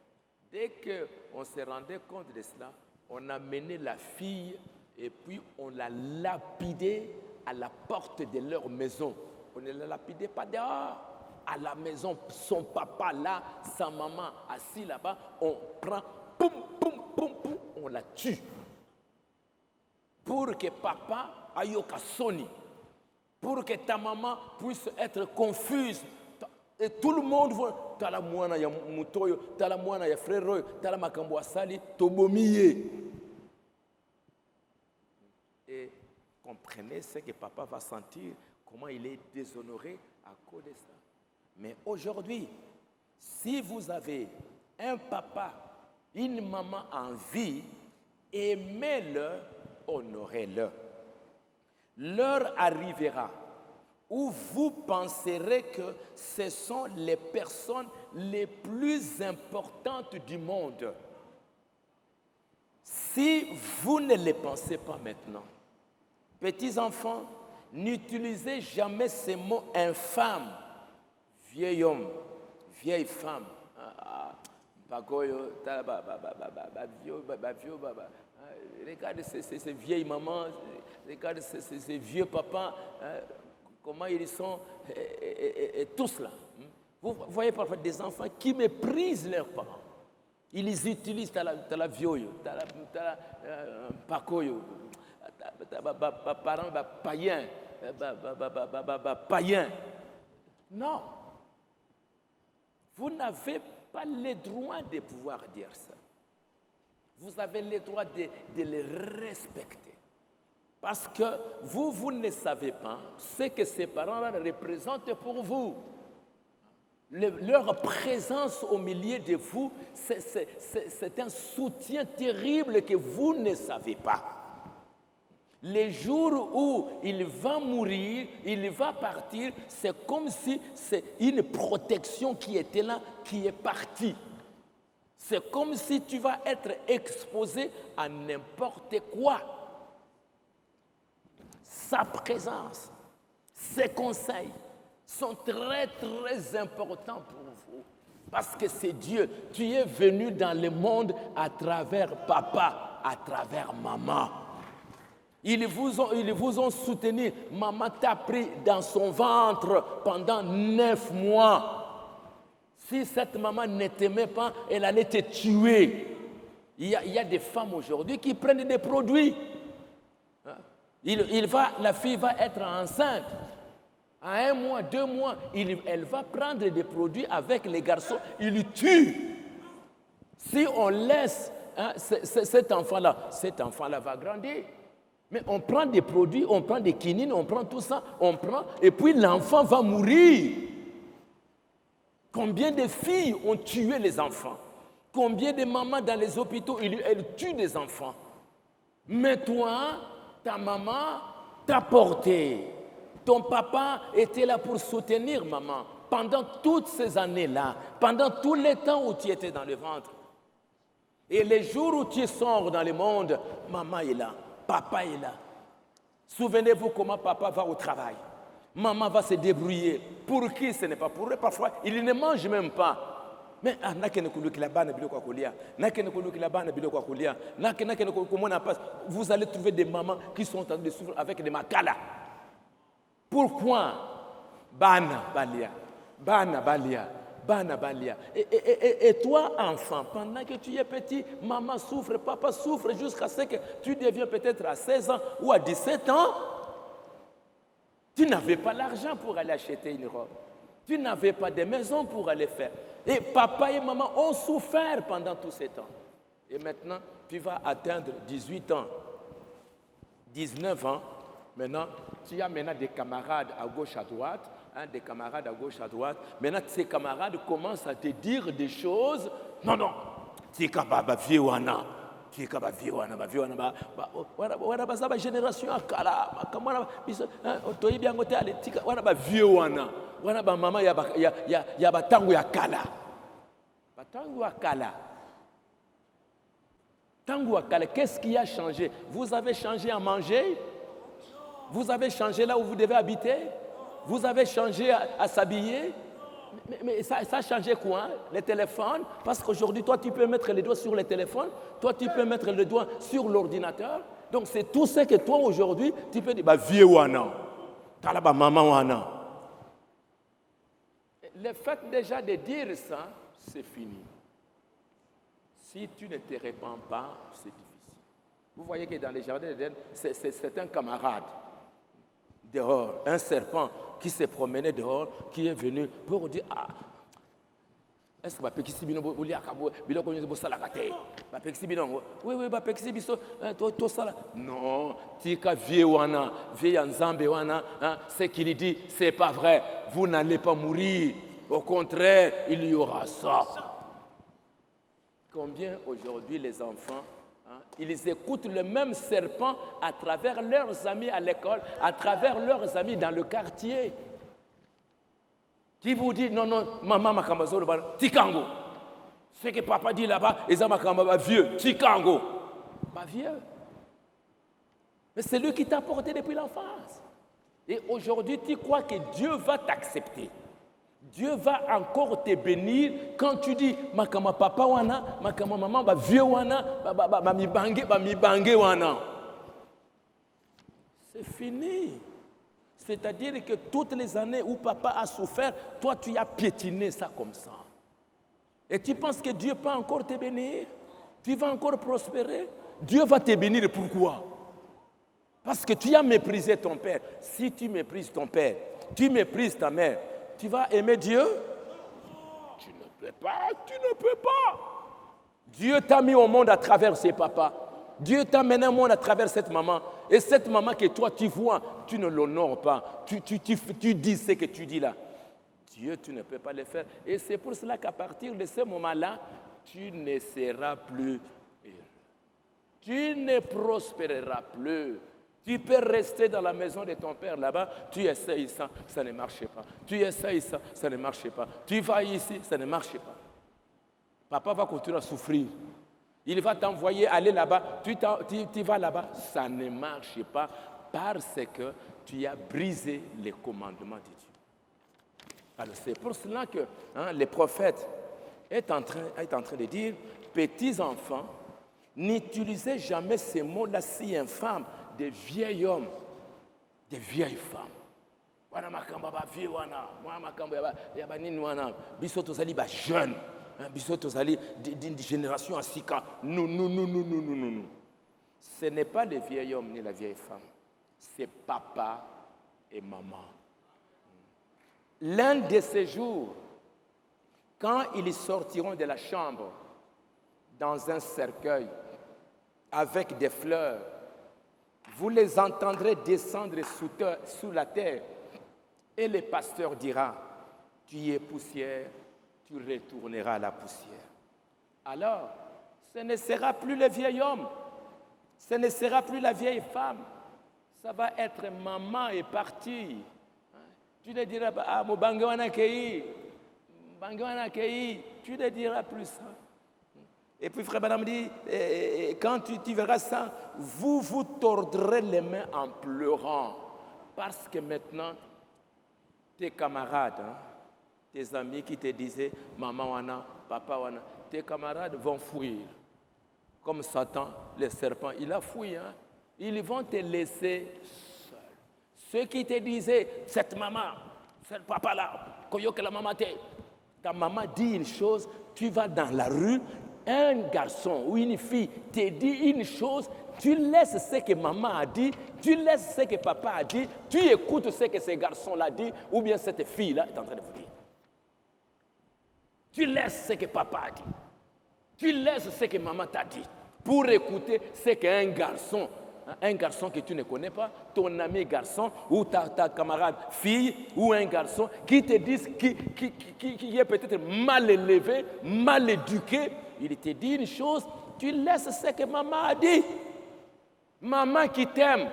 dès qu'on se rendait compte de cela, on amenait la fille et puis on la lapidait à la porte de leur maison. On ne la lapidait pas dehors. À la maison, son papa là, sa maman assis là-bas, on prend, poum, poum, poum, poum, on la tue. Pour que papa aille au cassoni, pour que ta maman puisse être confuse. Et tout le monde voit, tala mwana ya mutoyo, tala mwana ya frère, tala makambo asali, tobomiye. Et comprenez ce que papa va sentir, comment il est déshonoré à cause de ça. Mais aujourd'hui, si vous avez un papa, une maman en vie, aimez-le, honorez-le. L'heure arrivera où vous penserez que ce sont les personnes les plus importantes du monde. Si vous ne les pensez pas maintenant, petits enfants, N'utilisez jamais ces mots infâmes. Vieil homme, vieille femme. Regarde ces vieilles mamans, regarde ces vieux papas, comment ils sont, et tous là. Vous voyez parfois des enfants qui méprisent leurs parents. Ils les utilisent, t'as la vieille, t'as la pacoyo, t'as parent païen, païen. Non. Vous n'avez pas le droit de pouvoir dire ça. Vous avez le droit de les respecter. Parce que vous ne savez pas ce que ces parents-là représentent pour vous. Leur présence au milieu de vous, c'est un soutien terrible que vous ne savez pas. Les jours où il va mourir, il va partir, c'est comme si c'est une protection qui était là, qui est partie. C'est comme si tu vas être exposé à n'importe quoi. Sa présence, ses conseils sont très, très importants pour vous. Parce que c'est Dieu. Tu es venu dans le monde à travers papa, à travers maman. Ils vous ont soutenu. Maman t'a pris dans son ventre pendant 9 mois. Si cette maman ne t'aimait pas, elle allait te tuer. Il y a des femmes aujourd'hui qui prennent des produits. La fille va être enceinte. À 1 mois, 2 mois, elle va prendre des produits avec les garçons. Ils le tuent. Si on laisse cet enfant-là va grandir. Mais on prend des produits, on prend des quinines, on prend tout ça, et puis l'enfant va mourir. Combien de filles ont tué les enfants? Combien de mamans dans les hôpitaux, elles tuent des enfants? Mais toi, ta maman t'a porté. Ton papa était là pour soutenir maman pendant toutes ces années-là, pendant tout le temps où tu étais dans le ventre. Et les jours où tu sors dans le monde, maman est là, papa est là. Souvenez-vous comment papa va au travail. Maman va se débrouiller. Pour qui? Ce n'est pas pour eux. Parfois, ils ne mangent même pas. Mais vous allez trouver des mamans qui sont en train de souffrir avec des makala. Pourquoi? Bana balia. Et toi, enfant, pendant que tu es petit, maman souffre, papa souffre jusqu'à ce que tu deviens peut-être à 16 ans ou à 17 ans. Tu n'avais pas l'argent pour aller acheter une robe. Tu n'avais pas de maison pour aller faire. Et papa et maman ont souffert pendant tous ces temps. Et maintenant, tu vas atteindre 18 ans, 19 ans. Maintenant, tu as maintenant des camarades à gauche, à droite. Des camarades à gauche, à droite. Maintenant, ces camarades commencent à te dire des choses. Non, tu es capable de vivre. Tu es capable de vivre. Wana bazaba génération akala. Toi bien côté aller. Wana ba vieux wana. Wana ba maman ya batangu ya kala. Batangu ya kala. Tangu ya kala. Qu'est-ce qui a changé? Vous avez changé à manger? Vous avez changé là où vous devez habiter? Vous avez changé à s'habiller? Mais ça a changé quoi? Les téléphones? Parce qu'aujourd'hui, toi, tu peux mettre les doigts sur le téléphone. Toi, tu peux mettre les doigts sur l'ordinateur. Donc, c'est tout ce que toi, aujourd'hui, tu peux dire, bah, vieux wana. Talaba maman wana. Le fait déjà de dire ça, c'est fini. Si tu ne te répands pas, c'est difficile. Vous voyez que dans les jardins d'Éden, c'est un camarade dehors, un serpent qui s'est promené dehors, qui est venu pour dire, est-ce que Bapekisi Bino Boulia Kabo, Bilo Konyo Salakate? Bapekisi Bino, oui, Bapekisi Biso, toi Sala. Non, Tika Viewana, Vianzambe Wana, ce qu'il dit, c'est pas vrai. Vous n'allez pas mourir. Au contraire, il y aura ça. Combien aujourd'hui les enfants, ils écoutent le même serpent à travers leurs amis à l'école, à travers leurs amis dans le quartier. Qui vous dit, non, maman Makamazolo, Tikango. Ce que papa dit là-bas, ils ont Makamaba vieux, Tikango. Pas vieux. Mais c'est lui qui t'a porté depuis l'enfance. Et aujourd'hui, tu crois que Dieu va t'accepter. Dieu va encore te bénir quand tu dis makama papa wana, makama maman ba vieux wana, ba mi bange wana. C'est fini. C'est-à-dire que toutes les années où papa a souffert, toi tu as piétiné ça comme ça. Et tu penses que Dieu peut encore te bénir? Tu vas encore prospérer? Dieu va te bénir, pourquoi? Parce que tu as méprisé ton père. Si tu méprises ton père, tu méprises ta mère, tu vas aimer Dieu? Tu ne peux pas, tu ne peux pas. Dieu t'a mis au monde à travers ses papas. Dieu t'a mené au monde à travers cette maman. Et cette maman que toi tu vois, tu ne l'honores pas. Tu dis ce que tu dis là. Dieu, tu ne peux pas le faire. Et c'est pour cela qu'à partir de ce moment-là, tu ne seras plus heureux. Tu ne prospéreras plus. Tu peux rester dans la maison de ton père là-bas, tu essayes ça, ça ne marche pas. Tu essayes ça, ça ne marche pas. Tu vas ici, ça ne marche pas. Papa va continuer à souffrir. Il va t'envoyer aller là-bas, tu vas là-bas, ça ne marche pas parce que tu as brisé les commandements de Dieu. Alors c'est pour cela que le prophète est en train de dire, petits enfants, n'utilisez jamais ces mots-là si infâmes des vieils hommes, des vieilles femmes. Wana makamba ba vieux wana, wana makamba ya ba nini wana, biso tozali ba jeune, biso tozali d'une génération à sika. Non. Ce n'est pas les vieils hommes ni la vieille femme, c'est papa et maman. L'un de ces jours, quand ils sortiront de la chambre dans un cercueil avec des fleurs, vous les entendrez descendre sous la terre. Et le pasteur dira, tu es poussière, tu retourneras à la poussière. Alors, ce ne sera plus le vieil homme, ce ne sera plus la vieille femme, ça va être maman est partie. Tu ne diras pas, ah, mon bangawana kei, tu ne diras plus ça. Et puis frère Branham dit, quand tu verras ça, vous vous tordrez les mains en pleurant. Parce que maintenant, tes camarades, tes amis qui te disaient, maman wana, papa wana, tes camarades vont fuir. Comme Satan, le serpent, il a fui. Ils vont te laisser seul. Ceux qui te disaient, cette maman, ce papa-là, koyoke la maman ta maman dit une chose, tu vas dans la rue, un garçon ou une fille te dit une chose, tu laisses ce que maman a dit, tu laisses ce que papa a dit, tu écoutes ce que ce garçon-là dit, ou bien cette fille-là est en train de vous dire. Tu laisses ce que papa a dit, tu laisses ce que maman t'a dit, pour écouter ce qu'un garçon, un garçon que tu ne connais pas, ton ami garçon, ou ta camarade fille, ou un garçon, qui te disent, qui est peut-être mal élevé, mal éduqué, il te dit une chose, tu laisses ce que maman a dit. Maman qui t'aime,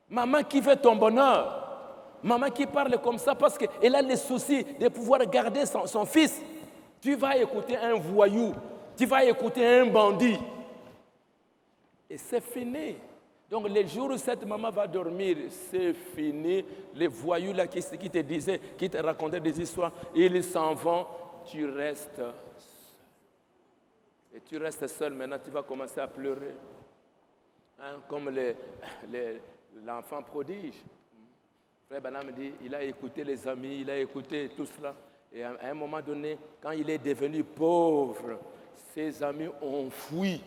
maman qui veut ton bonheur, maman qui parle comme ça parce qu'elle a le souci de pouvoir garder son fils. Tu vas écouter un voyou, tu vas écouter un bandit. Et c'est fini. Donc les jours où cette maman va dormir, c'est fini. Les voyous là qui te disaient, qui te racontaient des histoires, ils s'en vont, tu restes seul. Et tu restes seul, maintenant tu vas commencer à pleurer. Comme l'enfant prodige. Frère Branham dit, il a écouté les amis, il a écouté tout cela. Et à un moment donné, quand il est devenu pauvre, ses amis ont fui.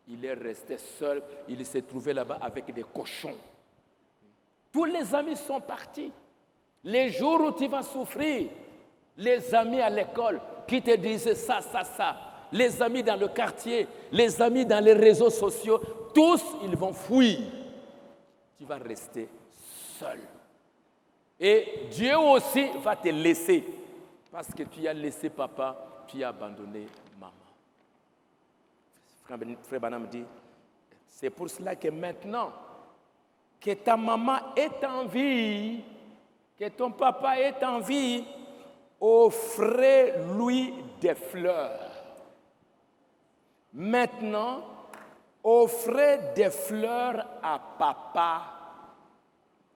Il est resté seul, il s'est trouvé là-bas avec des cochons. Tous les amis sont partis. Les jours où tu vas souffrir, les amis à l'école qui te disaient ça, les amis dans le quartier, les amis dans les réseaux sociaux, tous, ils vont fuir. Tu vas rester seul. Et Dieu aussi va te laisser. Parce que tu as laissé papa, tu as abandonné maman. Frère Branham dit, c'est pour cela que maintenant, que ta maman est en vie, que ton papa est en vie, offrez-lui des fleurs. Maintenant, offrez des fleurs à papa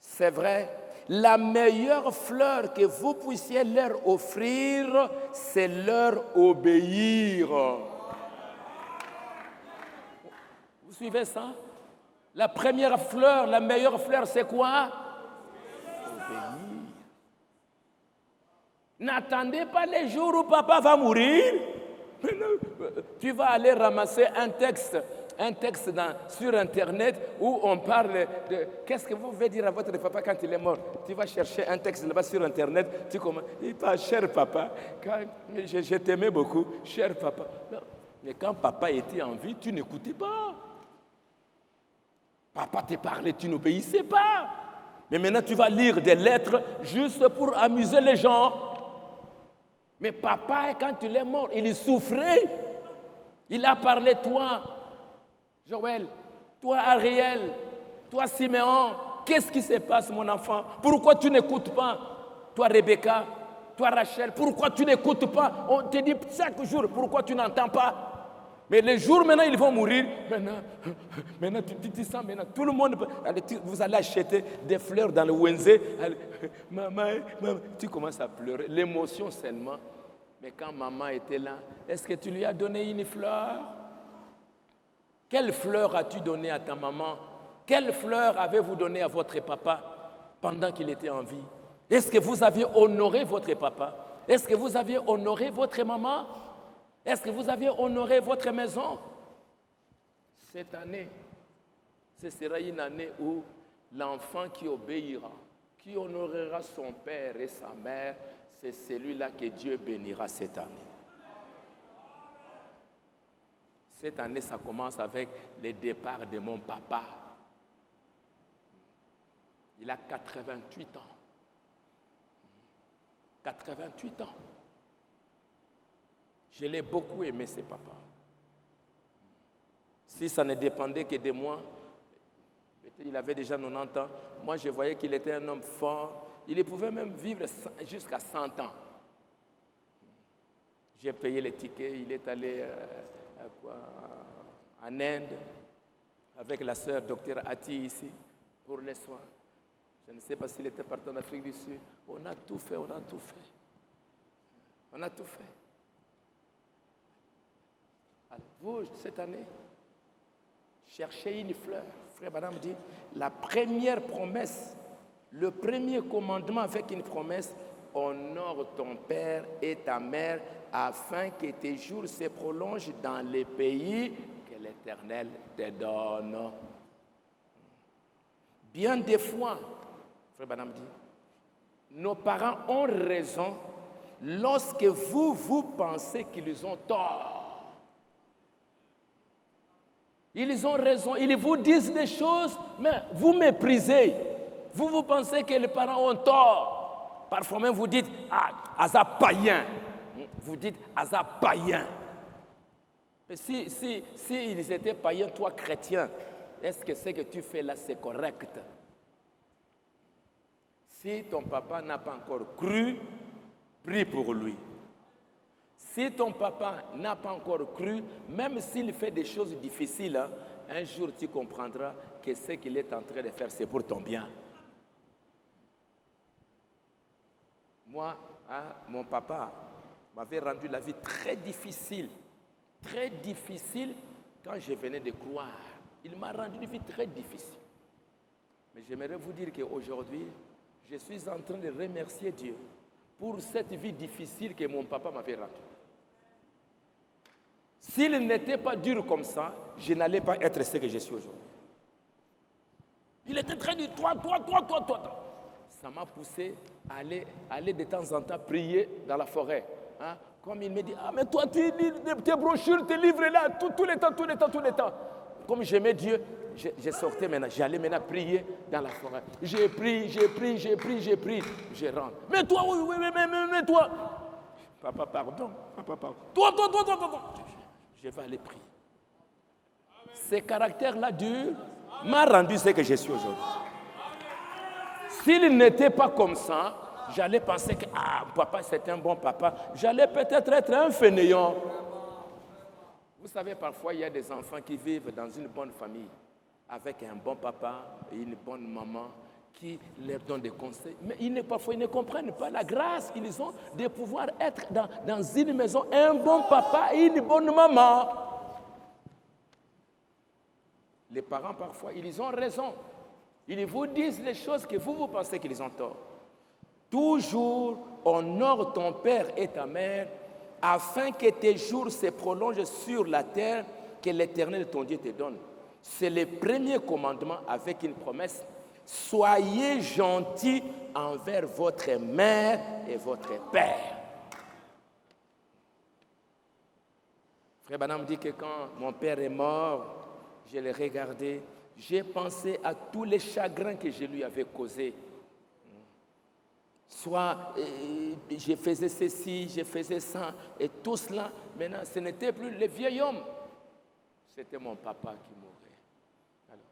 C'est vrai. La meilleure fleur que vous puissiez leur offrir, c'est leur obéir. Vous suivez ça? La première fleur, la meilleure fleur, c'est quoi? Obéir. N'attendez pas les jours où papa va mourir. Tu vas aller ramasser un texte sur Internet où on parle de qu'est-ce que vous voulez dire à votre papa quand il est mort. Tu vas chercher un texte là-bas sur Internet. Tu commences, il dit, cher papa, je t'aimais beaucoup, cher papa. Non. Mais quand papa était en vie, tu n'écoutais pas. Papa te parlait, tu n'obéissais pas. Mais maintenant, tu vas lire des lettres juste pour amuser les gens. Mais papa, quand il est mort, il souffrait. Il a parlé, toi, Joël, toi, Ariel, toi, Siméon. Qu'est-ce qui se passe, mon enfant? Pourquoi tu n'écoutes pas? Toi, Rebecca, toi, Rachel, pourquoi tu n'écoutes pas? On te dit chaque jour, pourquoi tu n'entends pas? Mais les jours maintenant, ils vont mourir. Maintenant tu sens, maintenant, tout le monde, vous allez acheter des fleurs dans le Wenze. Maman, tu commences à pleurer. L'émotion seulement. Mais quand maman était là, est-ce que tu lui as donné une fleur? Quelle fleur as-tu donné à ta maman? Quelle fleur avez-vous donné à votre papa pendant qu'il était en vie? Est-ce que vous aviez honoré votre papa? Est-ce que vous aviez honoré votre maman? Est-ce que vous aviez honoré votre maison? Cette année, ce sera une année où l'enfant qui obéira, qui honorera son père et sa mère, c'est celui-là que Dieu bénira cette année. Cette année, ça commence avec le départ de mon papa. Il a 88 ans. 88 ans. Je l'ai beaucoup aimé, ce papa. Si ça ne dépendait que de moi, il avait déjà 90 ans. Moi, je voyais qu'il était un homme fort. Il pouvait même vivre jusqu'à 100 ans. J'ai payé les tickets. Il est allé en Inde avec la sœur docteur Ati ici pour les soins. Je ne sais pas s'il était parti en Afrique du Sud. On a tout fait, on a tout fait. On a tout fait. Alors, vous, cette année, cherchez une fleur. Frère Branham dit, la première promesse, le premier commandement avec une promesse, honore ton père et ta mère afin que tes jours se prolongent dans les pays que l'Éternel te donne. Bien des fois, Frère Branham dit, nos parents ont raison lorsque vous pensez qu'ils ont tort. Ils ont raison, ils vous disent des choses, mais vous méprisez. Vous pensez que les parents ont tort. Parfois même vous dites, Asa païen. Vous dites, Asa païen. Mais si ils étaient païens, toi chrétien, est-ce que ce que tu fais là, c'est correct? Si ton papa n'a pas encore cru, prie pour lui. Si ton papa n'a pas encore cru, même s'il fait des choses difficiles, un jour tu comprendras que ce qu'il est en train de faire, c'est pour ton bien. Moi, mon papa m'avait rendu la vie très difficile quand je venais de croire. Il m'a rendu une vie très difficile. Mais j'aimerais vous dire qu'aujourd'hui, je suis en train de remercier Dieu pour cette vie difficile que mon papa m'avait rendue. S'il n'était pas dur comme ça, je n'allais pas être ce que je suis aujourd'hui. Il était très dur, toi. Ça m'a poussé à aller de temps en temps prier dans la forêt. Hein? Comme il me dit, mais toi, tes brochures, tes livres là, tout le temps. Comme j'aimais Dieu, je sortais maintenant, j'allais maintenant prier dans la forêt. J'ai pris, je rentre. Mais toi, mais toi. Papa, pardon. Toi. Je vais aller prier. Ces caractères-là durs m'a rendu ce que je suis aujourd'hui. S'il n'était pas comme ça, j'allais penser que papa c'est un bon papa. J'allais peut-être être un fainéant. Vous savez, parfois il y a des enfants qui vivent dans une bonne famille avec un bon papa et une bonne maman qui leur donne des conseils. Mais parfois, ils ne comprennent pas la grâce qu'ils ont de pouvoir être dans une maison, un bon papa et une bonne maman. Les parents, parfois, ils ont raison. Ils vous disent les choses que vous pensez qu'ils ont tort. Toujours, honore ton père et ta mère, afin que tes jours se prolongent sur la terre que l'Éternel, ton Dieu, te donne. C'est le premier commandement avec une promesse. Soyez gentils envers votre mère et votre père. Frère Branham dit que quand mon père est mort, je l'ai regardé, j'ai pensé à tous les chagrins que je lui avais causés. Soit je faisais ceci, je faisais ça, et tout cela, maintenant, ce n'était plus le vieil homme. C'était mon papa qui mourait. Alors,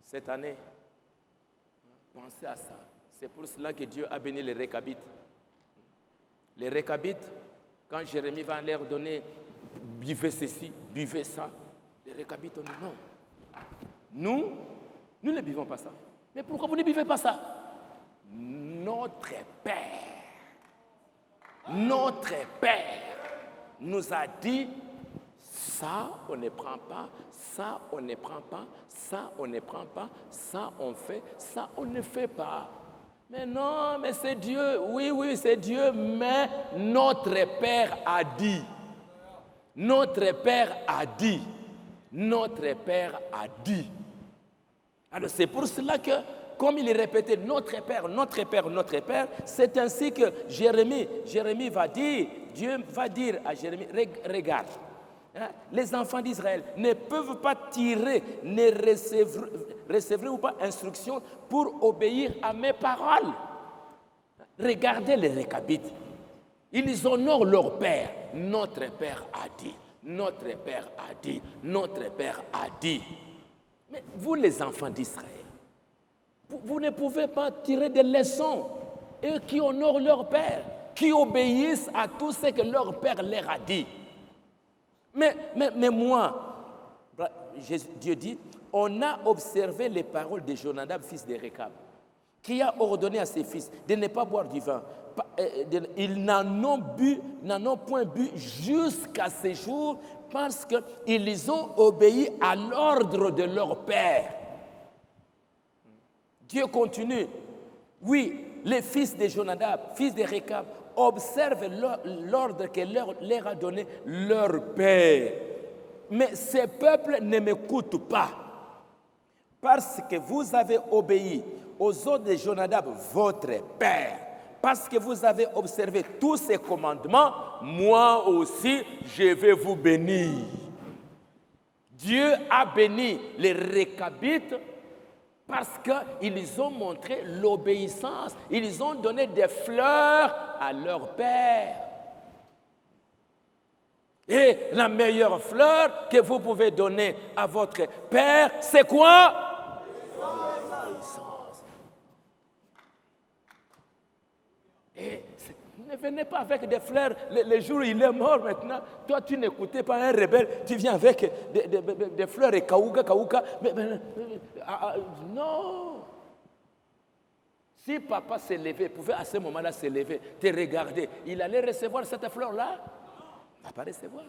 cette année, pensez à ça. C'est pour cela que Dieu a béni les Récabites. Les Récabites, quand Jérémie va leur donner, buvez ceci, buvez ça, les Récabites ont dit non. Nous ne buvons pas ça. Mais pourquoi vous ne buvez pas ça? Notre Père nous a dit, ça on ne prend pas, ça on ne prend pas, ça on ne prend pas, ça on fait, ça on ne fait pas. Mais non, mais c'est Dieu, oui, c'est Dieu, mais notre Père a dit. Notre Père a dit. Notre Père a dit. Alors c'est pour cela que, comme il répétait notre Père, notre Père, notre Père, c'est ainsi que Jérémie va dire, Dieu va dire à Jérémie, regarde, les enfants d'Israël ne peuvent pas tirer, ne recevront pas instruction pour obéir à mes paroles. Regardez les Récabites. Ils honorent leur Père. Notre Père a dit. Notre Père a dit. Notre Père a dit. Mais vous, les enfants d'Israël, vous ne pouvez pas tirer des leçons. Eux qui honorent leur Père, qui obéissent à tout ce que leur Père leur a dit. Mais moi, Dieu dit, on a observé les paroles de Jonadab, fils de Récab, qui a ordonné à ses fils de ne pas boire du vin. Ils n'en ont point bu jusqu'à ce jour parce qu'ils ont obéi à l'ordre de leur père. Dieu continue. Oui, les fils de Jonadab, fils de Récab, observent l'ordre que leur a donné leur père. Mais ces peuples ne m'écoutent pas. Parce que vous avez obéi aux ordres de Jonadab, votre père. Parce que vous avez observé tous ces commandements, moi aussi, je vais vous bénir. Dieu a béni les Récabites parce qu'ils ont montré l'obéissance. Ils ont donné des fleurs à leur père. Et la meilleure fleur que vous pouvez donner à votre père, c'est quoi? Et ne venez pas avec des fleurs le jour où il est mort maintenant. Toi, tu n'écoutais pas un rebelle, tu viens avec des fleurs et kaouka. Non. Si papa s'est levé, pouvait à ce moment-là se lever, te regarder, il allait recevoir cette fleur-là? Il ne va pas recevoir.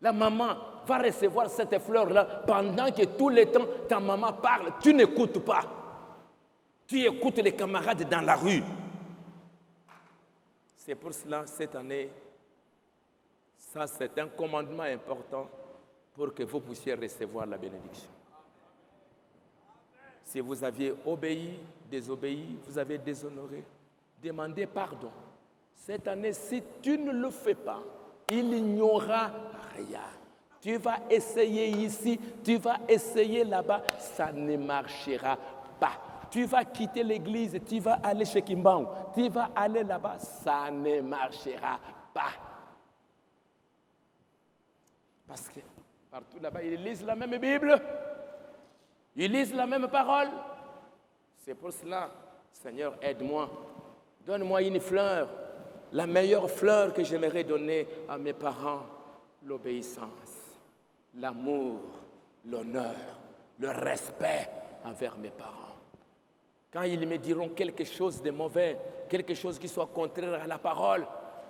La maman va recevoir cette fleur-là pendant que tout le temps ta maman parle, tu n'écoutes pas. Tu écoutes les camarades dans la rue. C'est pour cela, cette année, ça c'est un commandement important pour que vous puissiez recevoir la bénédiction. Si vous aviez obéi, désobéi, vous avez déshonoré, demandez pardon. Cette année, si tu ne le fais pas, il n'y aura rien. Tu vas essayer ici, tu vas essayer là-bas, ça ne marchera pas. Tu vas quitter l'église, tu vas aller chez Kimbang, tu vas aller là-bas, ça ne marchera pas. Parce que partout là-bas, ils lisent la même Bible, ils lisent la même parole. C'est pour cela, Seigneur, aide-moi, donne-moi une fleur, la meilleure fleur que j'aimerais donner à mes parents, l'obéissance, l'amour, l'honneur, le respect envers mes parents. Quand ils me diront quelque chose de mauvais, quelque chose qui soit contraire à la parole,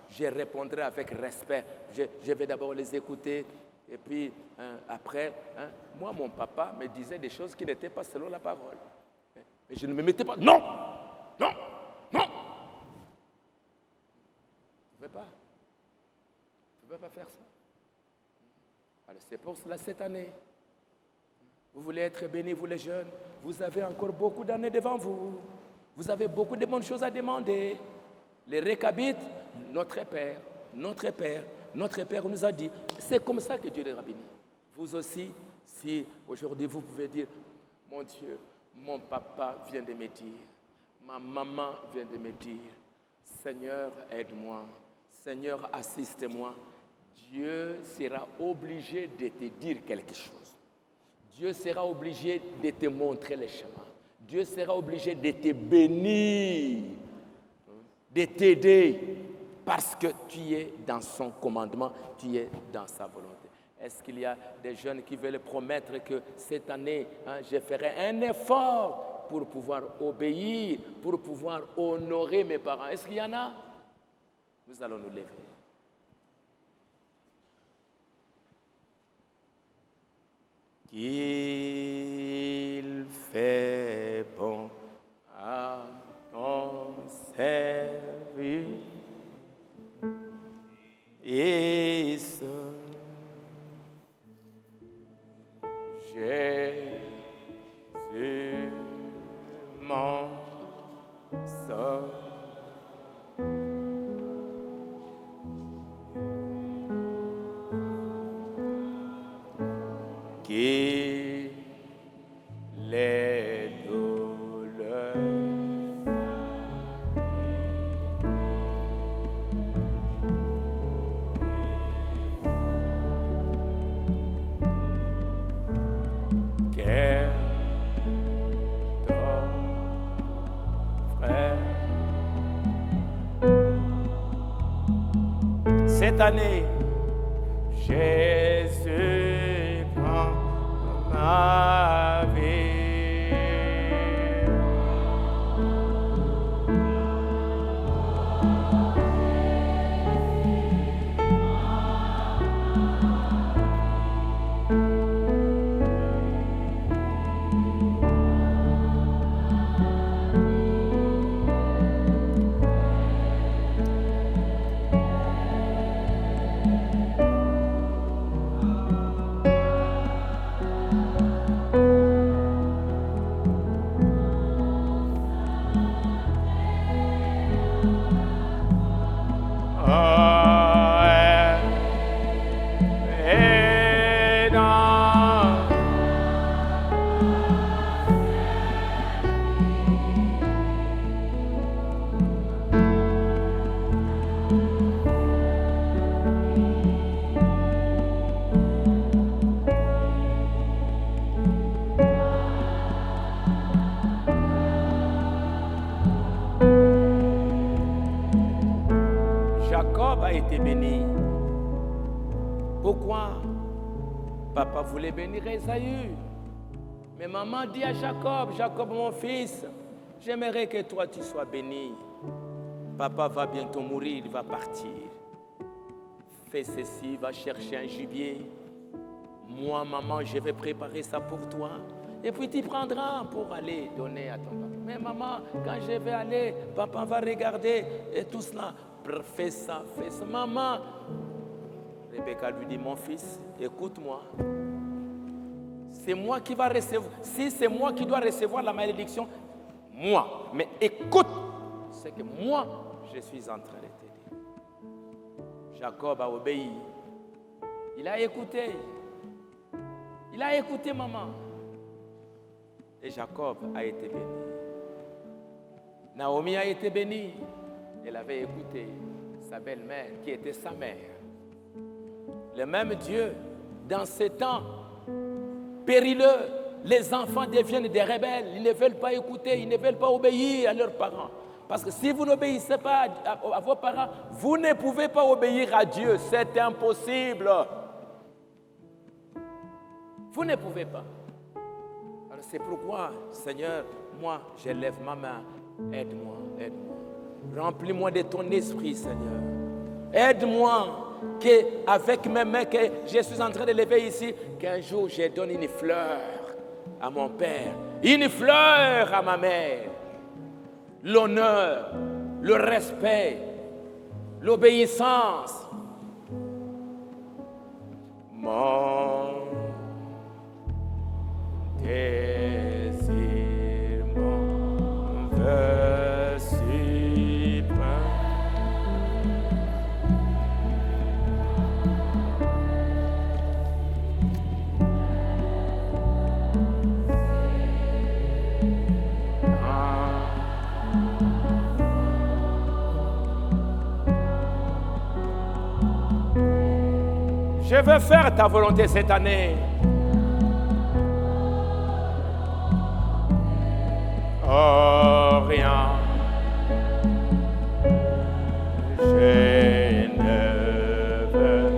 je répondrai avec respect. Je vais d'abord les écouter. Et puis, après, moi, mon papa me disait des choses qui n'étaient pas selon la parole. Mais je ne me mettais pas. Non, non, non. Tu ne peux pas faire ça. Alors, c'est pour cela, cette année, vous voulez être bénis, vous les jeunes, vous avez encore beaucoup d'années devant vous. Vous avez beaucoup de bonnes choses à demander. Les Récabites, notre Père nous a dit, c'est comme ça que Dieu les a bénis. Vous aussi, si aujourd'hui vous pouvez dire, mon Dieu, mon papa vient de me dire, ma maman vient de me dire, Seigneur, aide-moi, Seigneur, assiste-moi. Dieu sera obligé de te dire quelque chose. Dieu sera obligé de te montrer les chemins. Dieu sera obligé de te bénir, de t'aider, parce que tu es dans son commandement, tu es dans sa volonté. Est-ce qu'il y a des jeunes qui veulent promettre que cette année, je ferai un effort pour pouvoir obéir, pour pouvoir honorer mes parents? Est-ce qu'il y en a? Nous allons nous lever. Qu'il fait bon à ton service, Jésus, mon sauveur. Qui les douleurs qu'est ton frère. Cette année, Jésus prend ma vie. Jacob a été béni. Pourquoi? Papa voulait bénir Esaü. Mais maman dit à Jacob, Jacob mon fils, j'aimerais que toi tu sois béni. Papa va bientôt mourir, il va partir. Fais ceci, va chercher un gibier. Moi, maman, je vais préparer ça pour toi. Et puis tu prendras pour aller donner à ton papa. Mais maman, quand je vais aller, papa va regarder et tout cela. Fais ça, fais ça. Maman, Rebecca lui dit, mon fils, écoute-moi. C'est moi qui va recevoir. Si c'est moi qui dois recevoir la malédiction, moi. Mais écoute, c'est que moi, je suis en train de t'aider. Jacob a obéi. Il a écouté. Il a écouté maman. Et Jacob a été béni. Naomi a été bénie. Elle avait écouté sa belle-mère qui était sa mère. Le même Dieu, dans ces temps périlleux, les enfants deviennent des rebelles. Ils ne veulent pas écouter, ils ne veulent pas obéir à leurs parents. Parce que si vous n'obéissez pas à vos parents, vous ne pouvez pas obéir à Dieu. C'est impossible. Vous ne pouvez pas. Alors C'est pourquoi, Seigneur, moi, j'élève ma main. Aide-moi, aide-moi. Remplis-moi de ton esprit, Seigneur. Aide-moi qu'avec mes mains que je suis en train de lever ici, qu'un jour je donne une fleur à mon père, une fleur à ma mère. L'honneur, le respect, l'obéissance. Mon désir, mon vœu suprême, je veux faire ta volonté cette année. Oh, rien, je ne veux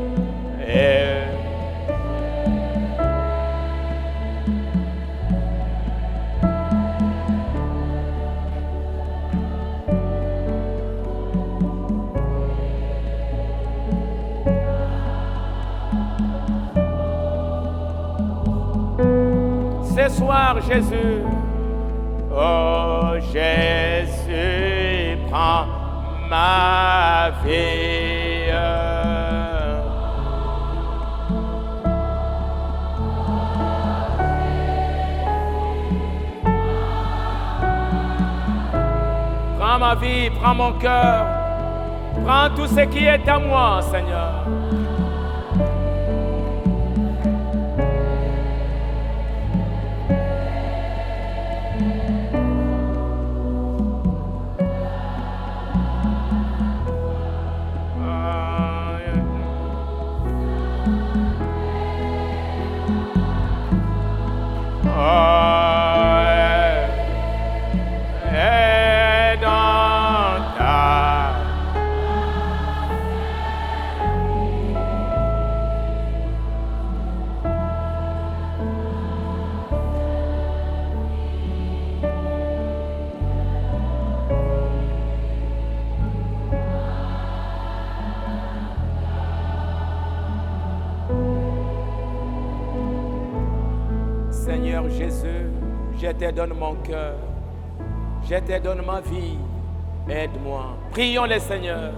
ce soir, Jésus, oh Jésus, prends ma vie. Prends ma vie, prends mon cœur, prends tout ce qui est à moi, Seigneur. Seigneur Jésus, je te donne mon cœur, je te donne ma vie, aide-moi. Prions le Seigneur.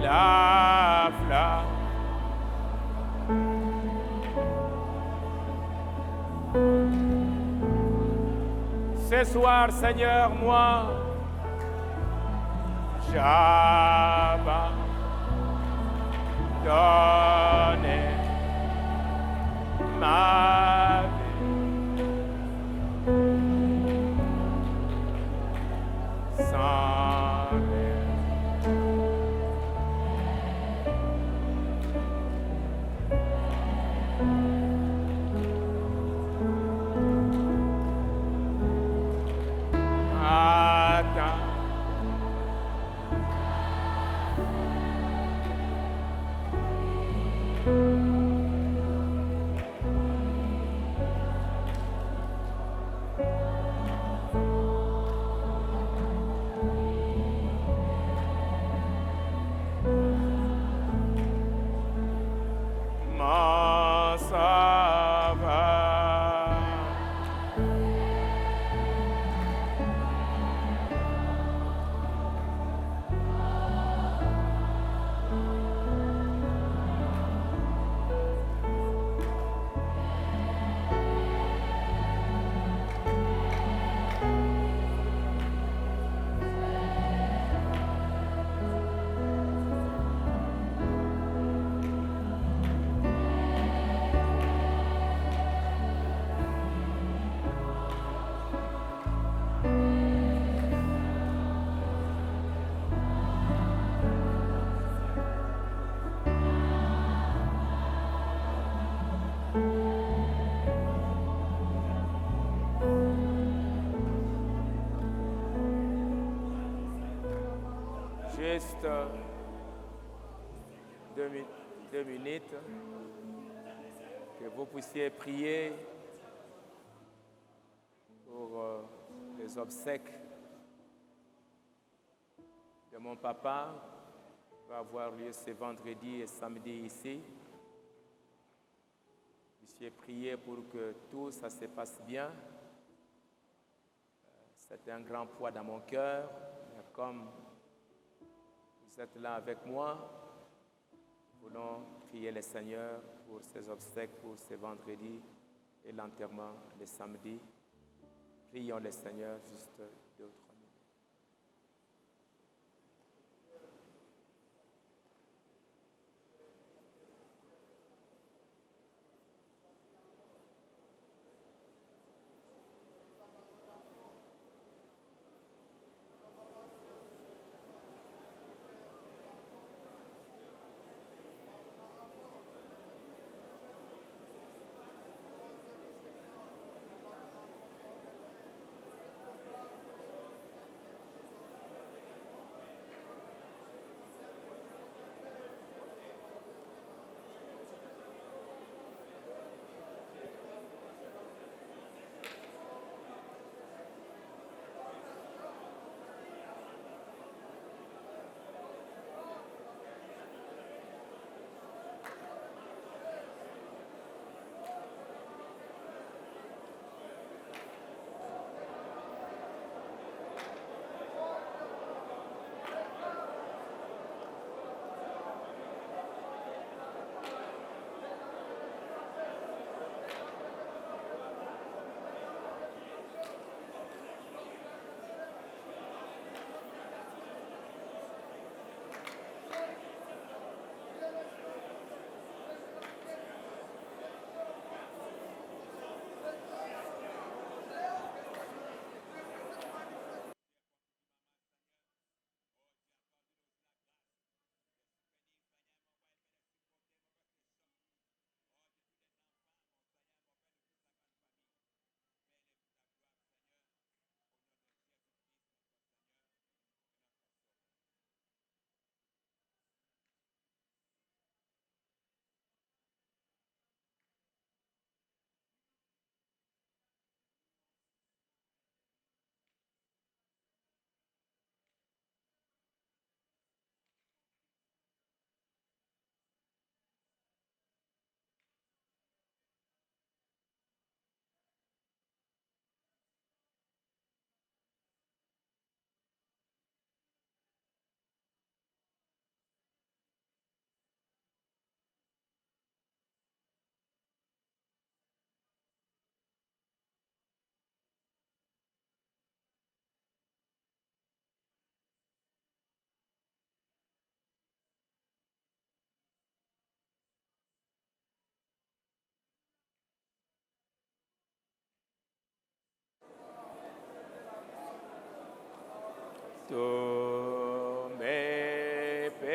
la flamme. Ce soir, Seigneur, moi, j'abandonne ma vie sans mon sauveur. Juste deux minutes, que vous puissiez prier pour les obsèques de mon papa, qui va avoir lieu ce vendredi et samedi ici. Vous puissiez prier pour que tout ça se passe bien. C'était un grand poids dans mon cœur, mais comme vous êtes là avec moi, nous voulons prier le Seigneur pour ses obsèques, pour ce vendredi et l'enterrement le samedi. Prions le Seigneur juste 2 ou 3 minutes.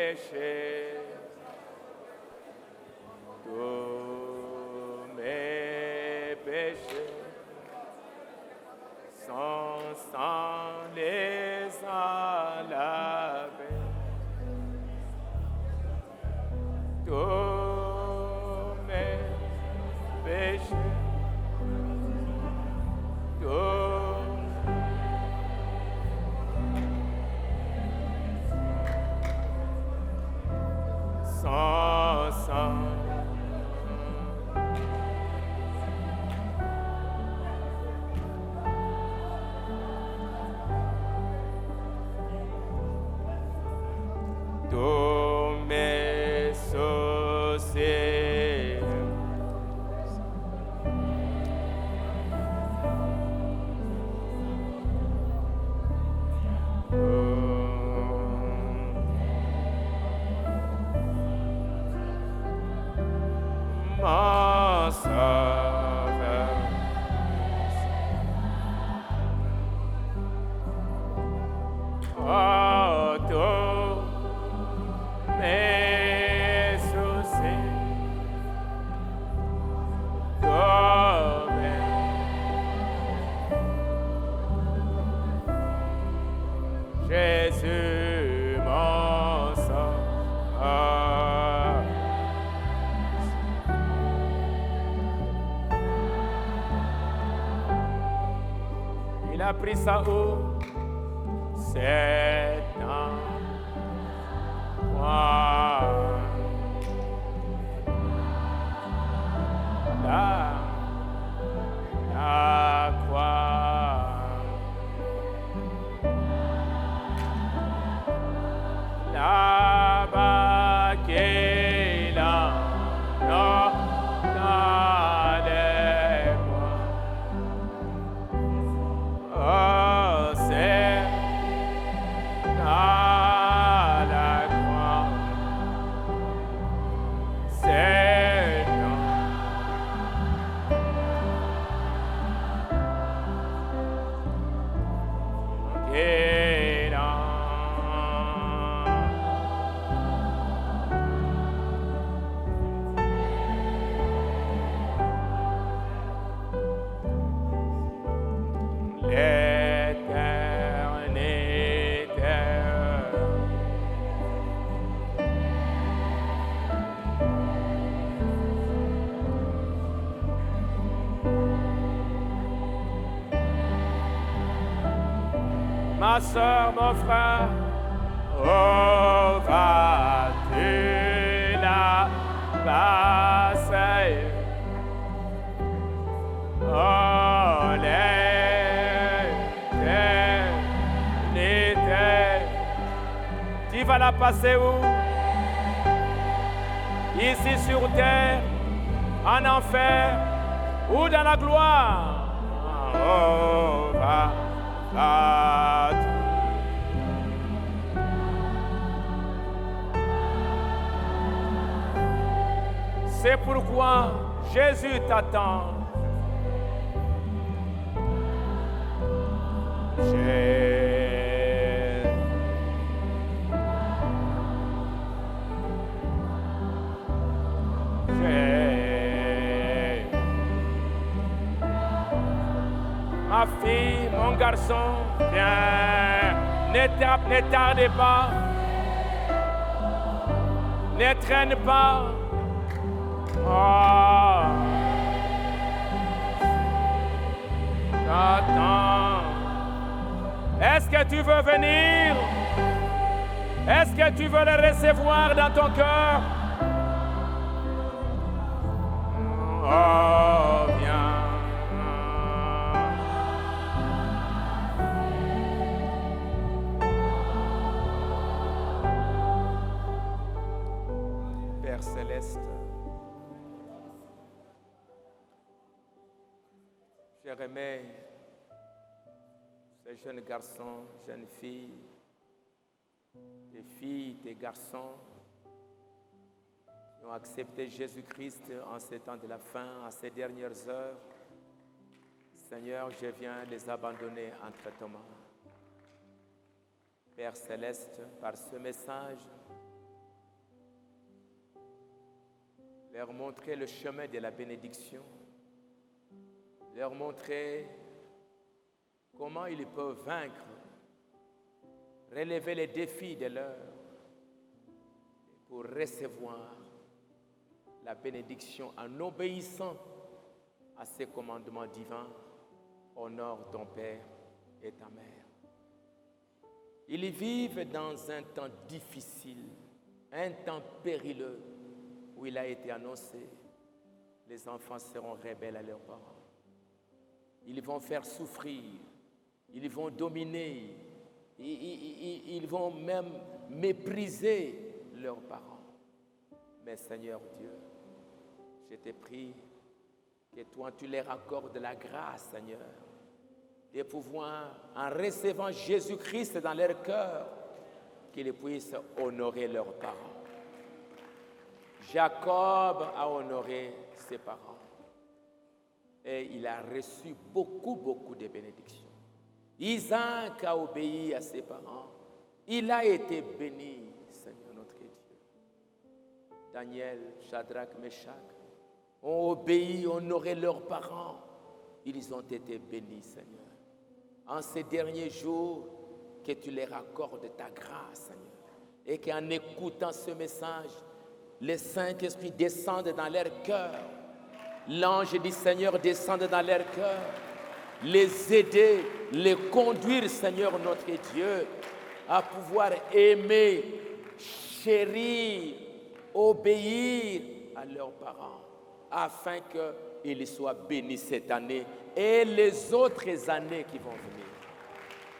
péchés, tous mes péchés. Son sang les a lavés. Tous mes péchés. Son sang. Tous mes soucis, mon sauveur, oh, tous mes soucis, tous Jésus, mon sauveur. Il a pris ça où? C'est dans moi. La croix. Là-bas qu'il en a dans les bois. Oh, c'est dans la croix. C'est dans qu'il en l'éternité. Ma soeur, mon frère, oh, vas-tu la passer? Oh, l'éternité. Tu vas la passer où? Ici sur terre, en enfer ou dans la gloire? Oh, vas-tu? C'est pourquoi Jésus t'attend. Ma fille, mon garçon, viens, ne tardez pas, ne traîne pas. Oh, t'attends. Est-ce que tu veux venir? Est-ce que tu veux le recevoir dans ton cœur? Oh, viens. Père céleste, je remets ces jeunes garçons, jeunes filles, des filles, des garçons qui ont accepté Jésus-Christ en ces temps de la fin, à ces dernières heures. Seigneur, je viens les abandonner entre tes mains. Père céleste, par ce message, leur montrer le chemin de la bénédiction, leur montrer comment ils peuvent vaincre, relever les défis de l'heure pour recevoir la bénédiction en obéissant à ces commandements divins. Honore ton Père et ta mère. Ils vivent dans un temps difficile, un temps périlleux, où il a été annoncé, les enfants seront rebelles à leurs parents. Ils vont faire souffrir, ils vont dominer, ils vont même mépriser leurs parents. Mais Seigneur Dieu, je te prie que toi, tu leur accordes la grâce, Seigneur, de pouvoir, en recevant Jésus-Christ dans leur cœur, qu'ils puissent honorer leurs parents. Jacob a honoré ses parents et il a reçu beaucoup de bénédictions. Isaac a obéi à ses parents. Il a été béni, Seigneur notre Dieu. Daniel, Shadrach, Meshach ont obéi, honoré leurs parents. Ils ont été bénis, Seigneur. En ces derniers jours, que tu leur accordes ta grâce, Seigneur. Et qu'en écoutant ce message, le Saint-Esprit descende dans leur cœur. L'ange du Seigneur descende dans leur cœur. Les aider, les conduire, Seigneur notre Dieu, à pouvoir aimer, chérir, obéir à leurs parents, afin qu'ils soient bénis cette année et les autres années qui vont venir.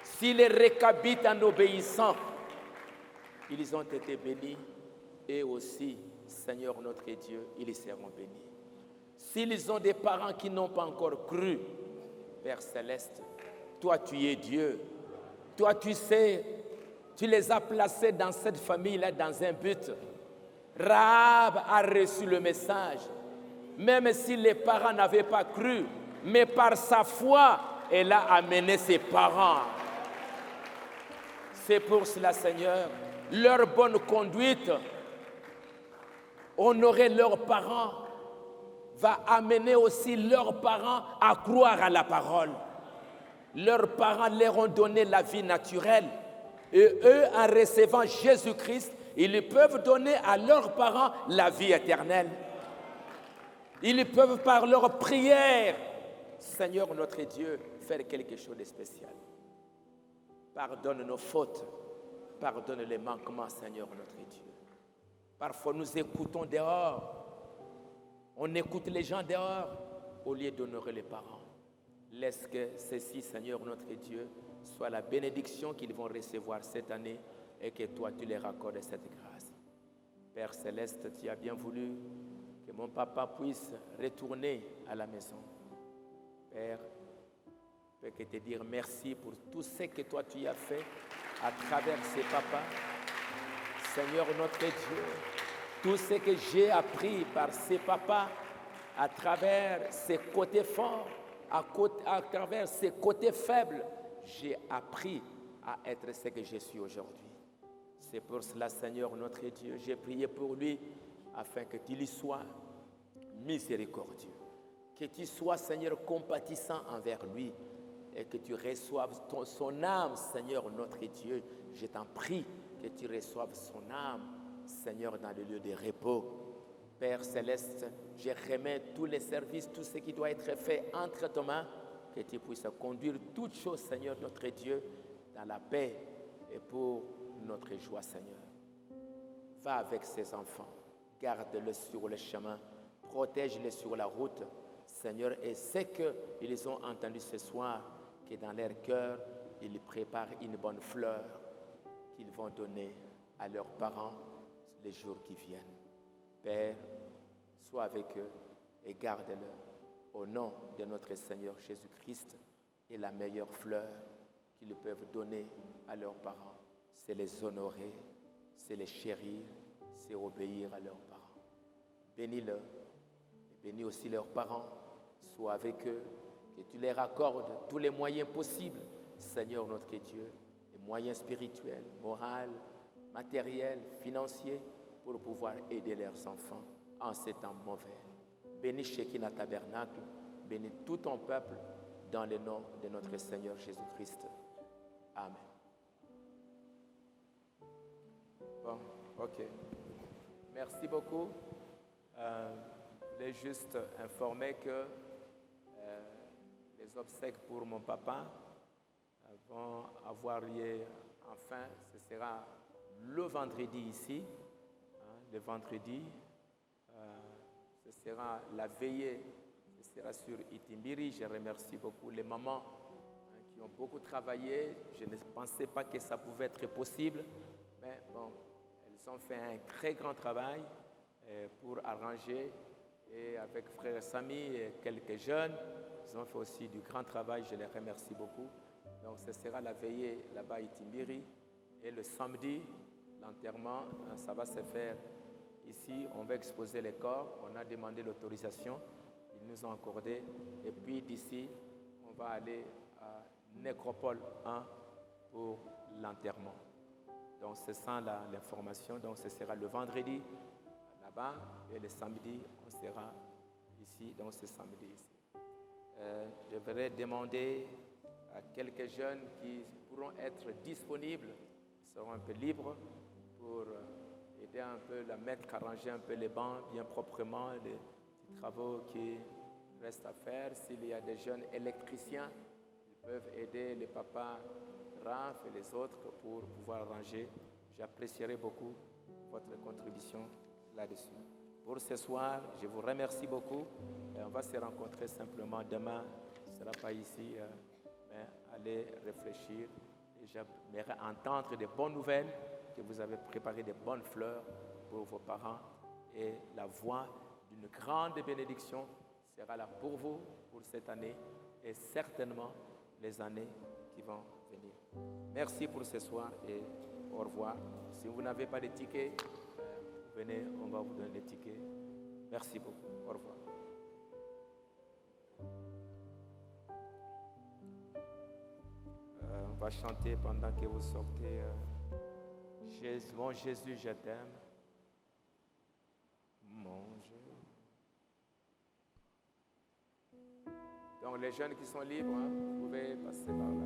S'ils les récabitent en obéissant, ils ont été bénis et aussi, Seigneur notre Dieu, ils seront bénis. S'ils ont des parents qui n'ont pas encore cru, Père Céleste, toi tu es Dieu, toi tu sais, tu les as placés dans cette famille-là dans un but. Rahab a reçu le message, même si les parents n'avaient pas cru, mais par sa foi, elle a amené ses parents. C'est pour cela, Seigneur, leur bonne conduite, honorer leurs parents, va amener aussi leurs parents à croire à la parole. Leurs parents leur ont donné la vie naturelle. Et eux, en recevant Jésus-Christ, ils peuvent donner à leurs parents la vie éternelle. Ils peuvent, par leur prière, Seigneur notre Dieu, faire quelque chose de spécial. Pardonne nos fautes, pardonne les manquements, Seigneur notre Dieu. Parfois, nous écoutons dehors. On écoute les gens dehors au lieu d'honorer les parents. Laisse que ceci, Seigneur notre Dieu, soit la bénédiction qu'ils vont recevoir cette année et que toi, tu leur accordes cette grâce. Père Céleste, tu as bien voulu que mon papa puisse retourner à la maison. Père, je peux que te dire merci pour tout ce que toi, tu as fait à travers ces papas. Seigneur notre Dieu, tout ce que j'ai appris par ces papas, à travers ses côtés forts, à travers ses côtés faibles, j'ai appris à être ce que je suis aujourd'hui. C'est pour cela, Seigneur notre Dieu, j'ai prié pour lui afin que tu lui sois miséricordieux, que tu sois, Seigneur, compatissant envers lui et que tu reçoives son âme, Seigneur notre Dieu. Je t'en prie que tu reçoives son âme, Seigneur, dans le lieu de repos. Père Céleste, je remets tous les services, tout ce qui doit être fait entre tes mains, que tu puisses conduire toutes choses, Seigneur notre Dieu, dans la paix et pour notre joie, Seigneur. Va avec ces enfants, garde-les sur le chemin, protège-les sur la route, Seigneur, et c'est qu'ils ont entendu ce soir que dans leur cœur, ils préparent une bonne fleur qu'ils vont donner à leurs parents les jours qui viennent. Père, sois avec eux et garde-les au nom de notre Seigneur Jésus-Christ. Et la meilleure fleur qu'ils peuvent donner à leurs parents, c'est les honorer, c'est les chérir, c'est obéir à leurs parents. Bénis-les et bénis aussi leurs parents. Sois avec eux, que tu leur accordes tous les moyens possibles, Seigneur notre Dieu, les moyens spirituels, moraux, matériels, financiers, pour pouvoir aider leurs enfants en ces temps mauvais. Bénis Shekinah Tabernacle, bénis tout ton peuple dans le nom de notre Seigneur Jésus-Christ. Amen. Bon, ok. Merci beaucoup. Je voulais juste informer que les obsèques pour mon papa vont avoir lieu enfin, ce sera le vendredi ici, le vendredi, ce sera la veillée, ce sera sur Itimbiri. Je remercie beaucoup les mamans qui ont beaucoup travaillé. Je ne pensais pas que ça pouvait être possible, mais bon, elles ont fait un très grand travail pour arranger, et avec frère Sami et quelques jeunes, ils ont fait aussi du grand travail, je les remercie beaucoup. Donc ce sera la veillée là-bas à Itimbiri, et le samedi, l'enterrement, ça va se faire ici. On va exposer les corps, on a demandé l'autorisation, ils nous ont accordé, et puis d'ici, on va aller à Nécropole 1 pour l'enterrement. Donc c'est ça l'information. Donc ce sera le vendredi là-bas, et le samedi, on sera ici, donc c'est samedi ici. Je voudrais demander à quelques jeunes qui pourront être disponibles, qui seront un peu libres, pour aider un peu la maître à ranger un peu les bancs bien proprement, les petits travaux qui restent à faire. S'il y a des jeunes électriciens, ils peuvent aider les papas Raph et les autres pour pouvoir ranger. J'apprécierai beaucoup votre contribution là-dessus. Pour ce soir, je vous remercie beaucoup. Et on va se rencontrer simplement demain. Ce ne sera pas ici, mais allez réfléchir. Et j'aimerais entendre des bonnes nouvelles, que vous avez préparé des bonnes fleurs pour vos parents. Et la voix d'une grande bénédiction sera là pour vous, pour cette année, et certainement les années qui vont venir. Merci pour ce soir et au revoir. Si vous n'avez pas de tickets, venez, on va vous donner des tickets. Merci beaucoup. Au revoir. On va chanter pendant que vous sortez. Mon Jésus, je t'aime. Mon Jésus. Donc les jeunes qui sont libres, vous pouvez passer par là.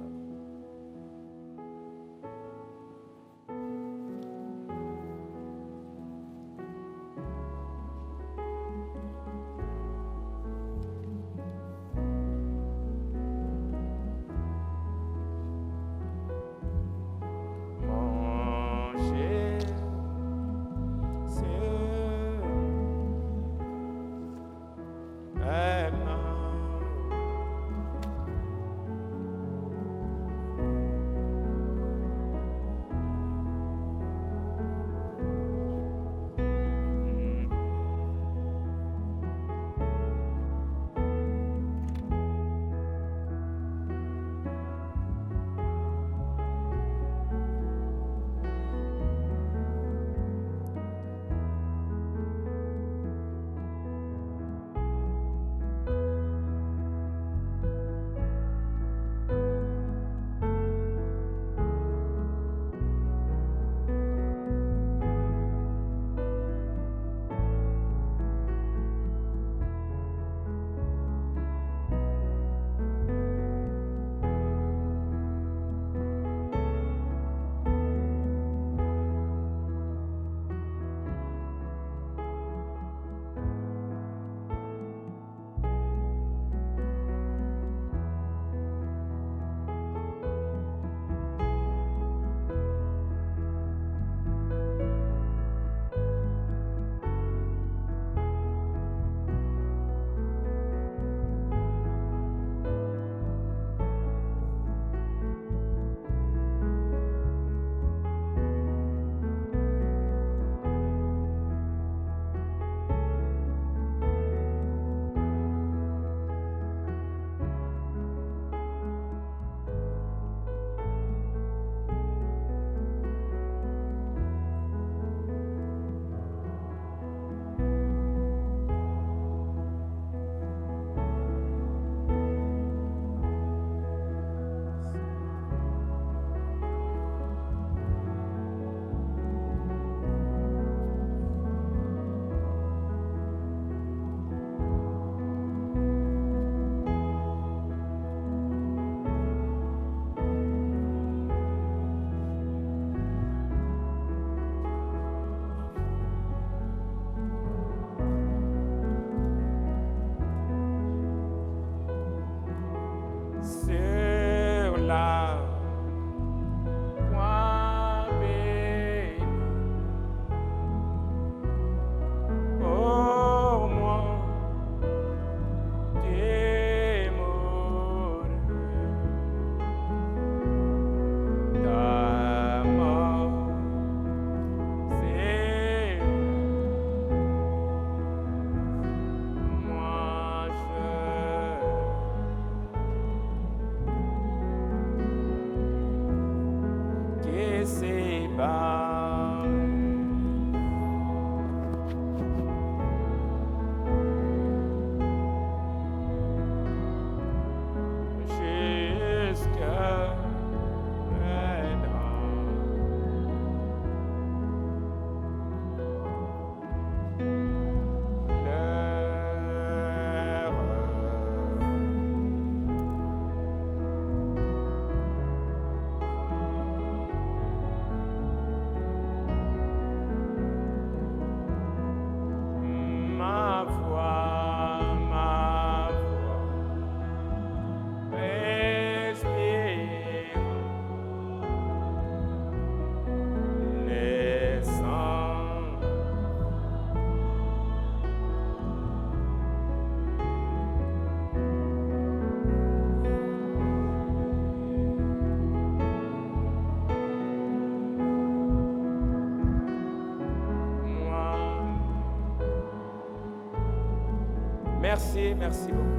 Merci, merci beaucoup.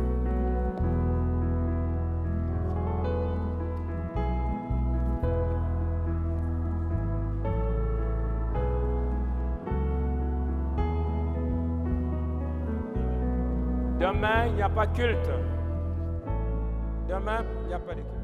Demain, il n'y a pas culte. Demain, il n'y a pas de culte.